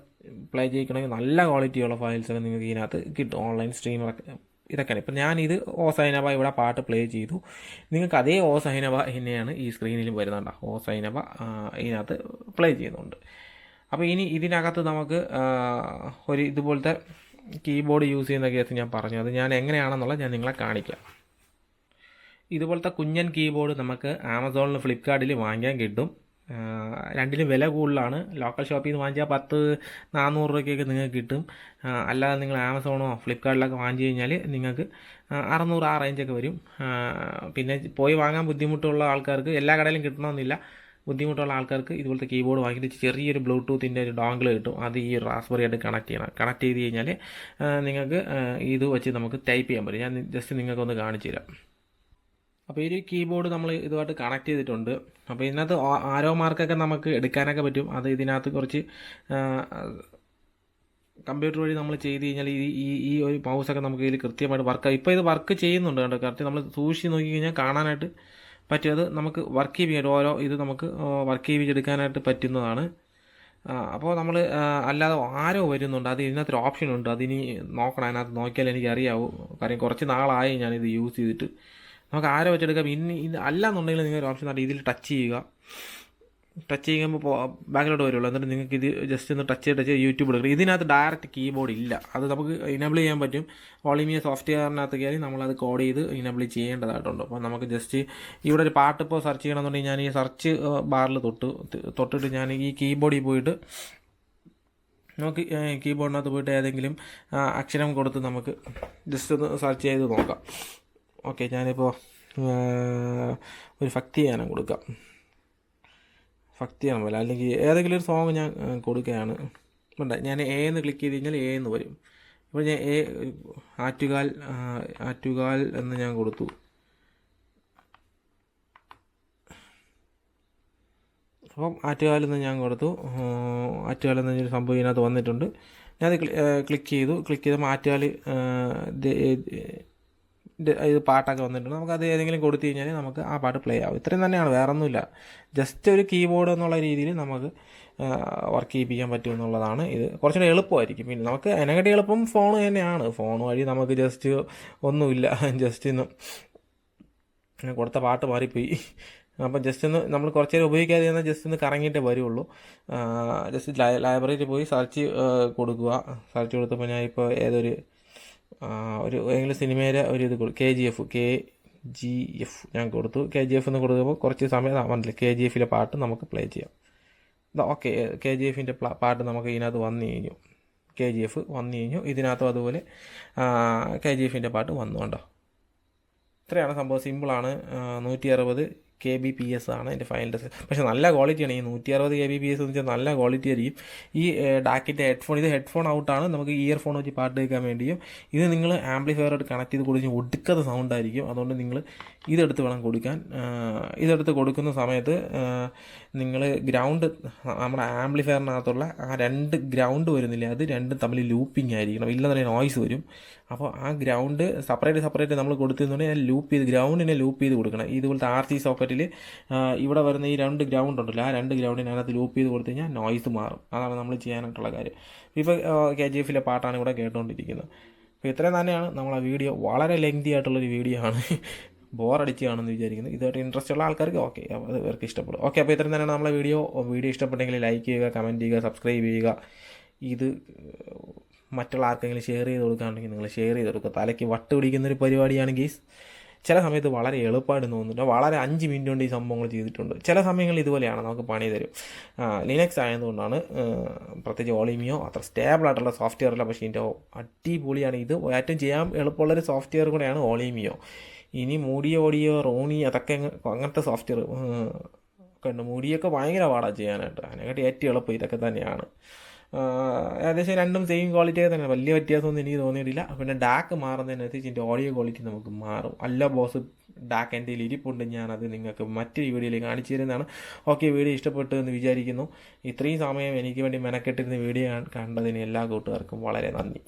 [SPEAKER 1] പ്ലേ ചെയ്യിക്കണമെങ്കിൽ നല്ല ക്വാളിറ്റിയുള്ള ഫയൽസൊക്കെ നിങ്ങൾക്ക് ഇതിനകത്ത് കിട്ടും. ഓൺലൈൻ സ്ട്രീമറൊക്കെ ഇതൊക്കെയാണ്. ഇപ്പം ഞാനിത് ഓ സൈനബ ഇവിടെ പാട്ട് പ്ലേ ചെയ്തു. നിങ്ങൾക്ക് അതേ ഓ സൈനബ തന്നെയാണ് ഈ സ്ക്രീനിലും വരുന്നുണ്ട്. ഓ സൈനബ ഇതിനകത്ത് പ്ലേ ചെയ്യുന്നുണ്ട്. അപ്പോൾ ഇനി ഇതിനകത്ത് നമുക്ക് ഒരു ഇതുപോലത്തെ കീബോർഡ് യൂസ് ചെയ്യുന്ന കേസ് ഞാൻ പറഞ്ഞു, അത് ഞാൻ എങ്ങനെയാണെന്നുള്ളത് ഞാൻ നിങ്ങളെ കാണിക്കാം. ഇതുപോലത്തെ കുഞ്ഞൻ കീബോർഡ് നമുക്ക് ആമസോണിൽ ഫ്ലിപ്കാർട്ടിൽ വാങ്ങിക്കാൻ കിട്ടും. രണ്ടിലും വില കൂടുതലാണ്. ലോക്കൽ ഷോപ്പിൽ നിന്ന് വാങ്ങിച്ചാൽ 10-400 രൂപയ്ക്കൊക്കെ നിങ്ങൾക്ക് കിട്ടും. അല്ലാതെ നിങ്ങൾ ആമസോണോ ഫ്ലിപ്കാർട്ടിലൊക്കെ വാങ്ങിച്ചു കഴിഞ്ഞാൽ നിങ്ങൾക്ക് 600 ആ റേഞ്ചൊക്കെ വരും. പിന്നെ പോയി വാങ്ങാൻ ബുദ്ധിമുട്ടുള്ള ആൾക്കാർക്ക്, എല്ലാ കടയിലും കിട്ടണമെന്നില്ല, ബുദ്ധിമുട്ടുള്ള ആൾക്കാർക്ക് ഇതുപോലത്തെ കീബോർഡ് വാങ്ങിയിട്ട് ചെറിയൊരു ബ്ലൂടൂത്തിൻ്റെ ഒരു ഡോങ്കിൾ കിട്ടും. അത് ഈ റാസ്ബെറി ആയിട്ട് കണക്ട് ചെയ്ത് കഴിഞ്ഞാൽ നിങ്ങൾക്ക് ഇത് വെച്ച് നമുക്ക് ടൈപ്പ് ചെയ്യാൻ പറ്റും. ഞാൻ ജസ്റ്റ് നിങ്ങൾക്കൊന്ന് കാണിച്ചു തരാം. അപ്പോൾ ഈ ഒരു കീബോർഡ് നമ്മൾ ഇതുമായിട്ട് കണക്ട് ചെയ്തിട്ടുണ്ട്. അപ്പോൾ ഇതിനകത്ത് ആരോ മാർക്കൊക്കെ നമുക്ക് എടുക്കാനൊക്കെ പറ്റും. അത് ഇതിനകത്ത് കുറച്ച് കമ്പ്യൂട്ടർ വഴി നമ്മൾ ചെയ്ത് കഴിഞ്ഞാൽ ഈ ഒരു മൗസൊക്കെ നമുക്ക് ഇതിൽ കൃത്യമായിട്ട് ഇപ്പോൾ ഇത് വർക്ക് ചെയ്യുന്നുണ്ട് കേട്ടോ. കറക്റ്റ് നമ്മൾ സൂക്ഷിച്ച് നോക്കി കഴിഞ്ഞാൽ കാണാനായിട്ട് പറ്റും. അത് നമുക്ക് വർക്ക് ചെയ്യിപ്പിക്കാൻ ഓരോ ഇത് നമുക്ക് വർക്ക് ചെയ്യിപ്പിച്ചെടുക്കാനായിട്ട് പറ്റുന്നതാണ്. അപ്പോൾ നമ്മൾ അല്ലാതെ ആരോ വരുന്നുണ്ട്, അത് ഇതിനകത്തൊരു ഓപ്ഷനുണ്ട്, അതിനി നോക്കണം. അതിനകത്ത് നോക്കിയാൽ എനിക്കറിയാവൂ. കാര്യം കുറച്ച് നാളായി ഞാനിത് യൂസ് ചെയ്തിട്ട്. നമുക്ക് ആരോ വെച്ചെടുക്കാം. ഇത് അല്ലാന്നുണ്ടെങ്കിൽ നിങ്ങൾ ഒരു ഓപ്ഷൻ ആണ്, ഇതിൽ ടച്ച് ചെയ്യുക. ടച്ച് ചെയ്യുമ്പോൾ ബാക്കിലോട്ട് വരുള്ളൂ. എന്നിട്ട് നിങ്ങൾക്ക് ഇത് ജസ്റ്റ് ഒന്ന് ടച്ച് ചെയ്ത് യൂട്യൂബ് എടുക്കുക. ഇതിനകത്ത് ഡയറക്റ്റ് കീബോർഡ് ഇല്ല, അത് നമുക്ക് ഇനേബിൾ ചെയ്യാൻ പറ്റും. ഓളിമിയ സോഫ്റ്റ്വെയറിനകത്ത് കയറി നമ്മളത് കോഡ് ചെയ്ത് ഇനേബിൾ ചെയ്യേണ്ടതായിട്ടുണ്ട്. അപ്പോൾ നമുക്ക് ജസ്റ്റ് ഇവിടെ ഒരു പാട്ട് ഇപ്പോൾ സെർച്ച് ചെയ്യണമെന്നുണ്ടെങ്കിൽ ഞാൻ ഈ സെർച്ച് ബാറിൽ തൊട്ടിട്ട് ഞാൻ ഈ കീബോർഡിൽ പോയിട്ട് നമുക്ക് കീബോർഡിനകത്ത് പോയിട്ട് ഏതെങ്കിലും അക്ഷരം കൊടുത്ത് നമുക്ക് ജസ്റ്റ് ഒന്ന് സെർച്ച് ചെയ്ത് നോക്കാം. ഓക്കെ, ഞാനിപ്പോൾ ഒരു ഭക്തിഗാനം കൊടുക്കാം. ഭക്തിഗാനം പോലെ അല്ലെങ്കിൽ ഏതെങ്കിലും ഒരു സോങ് ഞാൻ കൊടുക്കുകയാണ്. ഉണ്ട്, ഞാൻ എന്ന് ക്ലിക്ക് ചെയ്ത് കഴിഞ്ഞാൽ എന്ന് വരും. ഇപ്പോൾ ഞാൻ ആറ്റുകാൽ എന്ന് ഞാൻ കൊടുത്തു. അപ്പം ആറ്റുകാലെന്ന് ഞാൻ കൊടുത്തു. ആറ്റുകാലെന്ന് പറഞ്ഞൊരു സംഭവം ഇതിനകത്ത് വന്നിട്ടുണ്ട്. ഞാനത് ക്ലിക്ക് ചെയ്തപ്പോൾ ആറ്റുകാൽ ഇത് പാട്ടൊക്കെ വന്നിട്ടുണ്ട്. നമുക്കത് ഏതെങ്കിലും കൊടുത്തു കഴിഞ്ഞാൽ നമുക്ക് ആ പാട്ട് പ്ലേ ആവും. ഇത്രയും തന്നെയാണ്, വേറൊന്നുമില്ല. ജസ്റ്റ് ഒരു കീബോർഡ് എന്നുള്ള രീതിയിൽ നമുക്ക് വർക്ക് ചെയ്യിപ്പിക്കാൻ പറ്റും എന്നുള്ളതാണ്. ഇത് കുറച്ചുകൂടെ എളുപ്പമായിരിക്കും. പിന്നെ നമുക്ക് അതിനെക്കാട്ടി എളുപ്പം ഫോൺ തന്നെയാണ്. ഫോൺ വഴി നമുക്ക് ജസ്റ്റ് ഒന്നുമില്ല, ജസ്റ്റ് ഇന്ന് കൊടുത്ത പാട്ട് മാറിപ്പോയി. അപ്പം ജസ്റ്റ് ഒന്ന് നമ്മൾ കുറച്ച് നേരം ഉപയോഗിക്കാതെ ഇരുന്നാൽ ജസ്റ്റ് ഒന്ന് കറങ്ങിയിട്ടേ വരുള്ളൂ. ജസ്റ്റ് ലൈബ്രറിയിൽ പോയി സെർച്ച് കൊടുക്കുക. സെർച്ച് കൊടുത്തപ്പോൾ ഞാൻ ഇപ്പോൾ ഏതൊരു ഏതെങ്കിലും സിനിമയുടെ ഒരു ഇത് KGF ഞാൻ കൊടുത്തു. KGF എന്ന് കൊടുക്കുമ്പോൾ കുറച്ച് സമയം വന്നില്ല. KGF പാട്ട് നമുക്ക് പ്ലേ ചെയ്യാം. ഓക്കെ, KGF പാട്ട് നമുക്ക് ഇതിനകത്ത് വന്നു കഴിഞ്ഞു. KGF വന്നു കഴിഞ്ഞു. ഇതിനകത്തും അതുപോലെ KGF പാട്ട് വന്നു. കണ്ടോ, ഇത്രയാണ് സംഭവം. സിമ്പിളാണ്. 160 kbps ആണ് എൻ്റെ ഫൈനൽ ടെസ്റ്റ്. പക്ഷേ നല്ല ക്വാളിറ്റിയാണ്. ഈ 160 kbps എന്ന് വെച്ചാൽ നല്ല ക്വാളിറ്റി ആയിരിക്കും. ഈ ഡാക്കിൻ്റെ ഹെഡ്ഫോൺ, ഇത് ഹെഡ്ഫോൺ ഔട്ടാണ്. നമുക്ക് ഇയർഫോൺ വെച്ച് പാട്ട് കേൾക്കാൻ വേണ്ടിയും ഇത് നിങ്ങൾ ആംപ്ലിഫയറായിട്ട് കണക്ട് ചെയ്ത് കൊടുത്ത് ഒടുക്കത്തെ സൗണ്ട് ആയിരിക്കും. അതുകൊണ്ട് നിങ്ങൾ ഇതെടുത്ത് വേണം കൊടുക്കാൻ. ഇതെടുത്ത് കൊടുക്കുന്ന സമയത്ത് നിങ്ങൾ ഗ്രൗണ്ട്, നമ്മുടെ ആംപ്ലിഫയറിനകത്തുള്ള ആ 2 ഗ്രൗണ്ട് വരുന്നില്ല, അത് രണ്ടും തമ്മിൽ ലൂപ്പിംഗ് ആയിരിക്കണം. ഇല്ലെന്നുണ്ടെങ്കിൽ നോയ്സ് വരും. അപ്പോൾ ആ ഗ്രൗണ്ട് സെപ്പറേറ്റ് നമ്മൾ കൊടുത്തിരുന്നുണ്ടെങ്കിൽ ഗ്രൗണ്ടിനെ ലൂപ്പ് ചെയ്ത് കൊടുക്കണം. ഇതുപോലത്തെ RC സോക്കറ്റിൽ ഇവിടെ വരുന്ന ഈ 2 ഗ്രൗണ്ട് ഉണ്ടല്ലോ, ആ 2 ഗ്രൗണ്ടിനകത്ത് ലൂപ്പ് ചെയ്ത് കൊടുത്തു കഴിഞ്ഞാൽ നോയ്സ് മാറും. അതാണ് നമ്മൾ ചെയ്യാനായിട്ടുള്ള കാര്യം. ഇപ്പോൾ KGF പാട്ടാണ് ഇവിടെ കേട്ടുകൊണ്ടിരിക്കുന്നത്. അപ്പോൾ ഇത്രയും തന്നെയാണ് നമ്മളെ വീഡിയോ. വളരെ ലെങ്തി ആയിട്ടുള്ളൊരു വീഡിയോ ആണ്. ബോറടിച്ച് കാണുമെന്ന് വിചാരിക്കുന്നു. ഇതുമായിട്ട് ഇൻട്രസ്റ്റ് ഉള്ള ആൾക്കാർക്ക് ഓക്കെ, അത് ഇവർക്ക് ഇഷ്ടപ്പെടും. ഓക്കെ, അപ്പോൾ ഇത്രയും തന്നെയാണ് നമ്മളെ വീഡിയോ ഇഷ്ടപ്പെട്ടെങ്കിൽ ലൈക്ക് ചെയ്യുക, കമൻറ്റ് ചെയ്യുക, സബ്സ്ക്രൈബ് ചെയ്യുക. ഇത് മറ്റുള്ള ആർക്കെങ്കിലും ഷെയർ ചെയ്ത് കൊടുക്കുകയാണെങ്കിൽ നിങ്ങൾ ഷെയർ ചെയ്ത് കൊടുക്കുക. തലയ്ക്ക് വട്ട് പിടിക്കുന്നൊരു പരിപാടിയാണെങ്കിൽ ചില സമയത്ത് വളരെ എളുപ്പമായിട്ട് തോന്നുന്നുണ്ട്. വളരെ 5 മിനിറ്റ് കൊണ്ട് ഈ സംഭവങ്ങൾ ചെയ്തിട്ടുണ്ട്. ചില സമയങ്ങളിൽ ഇതുപോലെയാണ്, നമുക്ക് പണി തരും. ലിനക്സ് ആയതുകൊണ്ടാണ്. പ്രത്യേകിച്ച് ഓളിമിയോ അത്ര സ്റ്റേബിൾ ആയിട്ടുള്ള സോഫ്റ്റ്വെയർ അല്ല, പക്ഷേ ഇതിൻ്റെ അടിപൊളിയാണ്. ഇത് ഏറ്റവും ചെയ്യാൻ എളുപ്പമുള്ളൊരു സോഫ്റ്റ്വെയർ കൂടെയാണ് ഓളിമിയോ. ഇനി ഓഡിയോ റോണി അതൊക്കെ അങ്ങനത്തെ സോഫ്റ്റ്വെയർ ഒക്കെ ഉണ്ട്. മൂഡിയൊക്കെ ഭയങ്കര പാടാണ് ചെയ്യാനായിട്ട്. അതിനെക്കാട്ടി ഏറ്റവും എളുപ്പം ഇതൊക്കെ തന്നെയാണ്. ഏകദേശം രണ്ടും സെയിം ക്വാളിറ്റിയൊക്കെ തന്നെ, വലിയ വ്യത്യാസമൊന്നും എനിക്ക് തോന്നിയിട്ടില്ല. പിന്നെ ഡാക്ക് മാറുന്നതിനനുസരിച്ച് ഇതിൻ്റെ ഓഡിയോ ക്വാളിറ്റി നമുക്ക് മാറും. അല്ല ബോസ്, ഡാക്ക് എൻ്റെ ഇരിപ്പുണ്ട്, ഞാനത് നിങ്ങൾക്ക് മറ്റൊരു വീഡിയോയിൽ കാണിച്ചു തരുന്നതാണ്. ഓക്കെ, വീഡിയോ ഇഷ്ടപ്പെട്ടു എന്ന് വിചാരിക്കുന്നു. ഇത്രയും സമയം എനിക്ക് വേണ്ടി മെനക്കെട്ടിരുന്ന വീഡിയോ കണ്ടതിന് എല്ലാ കൂട്ടുകാർക്കും വളരെ നന്ദി.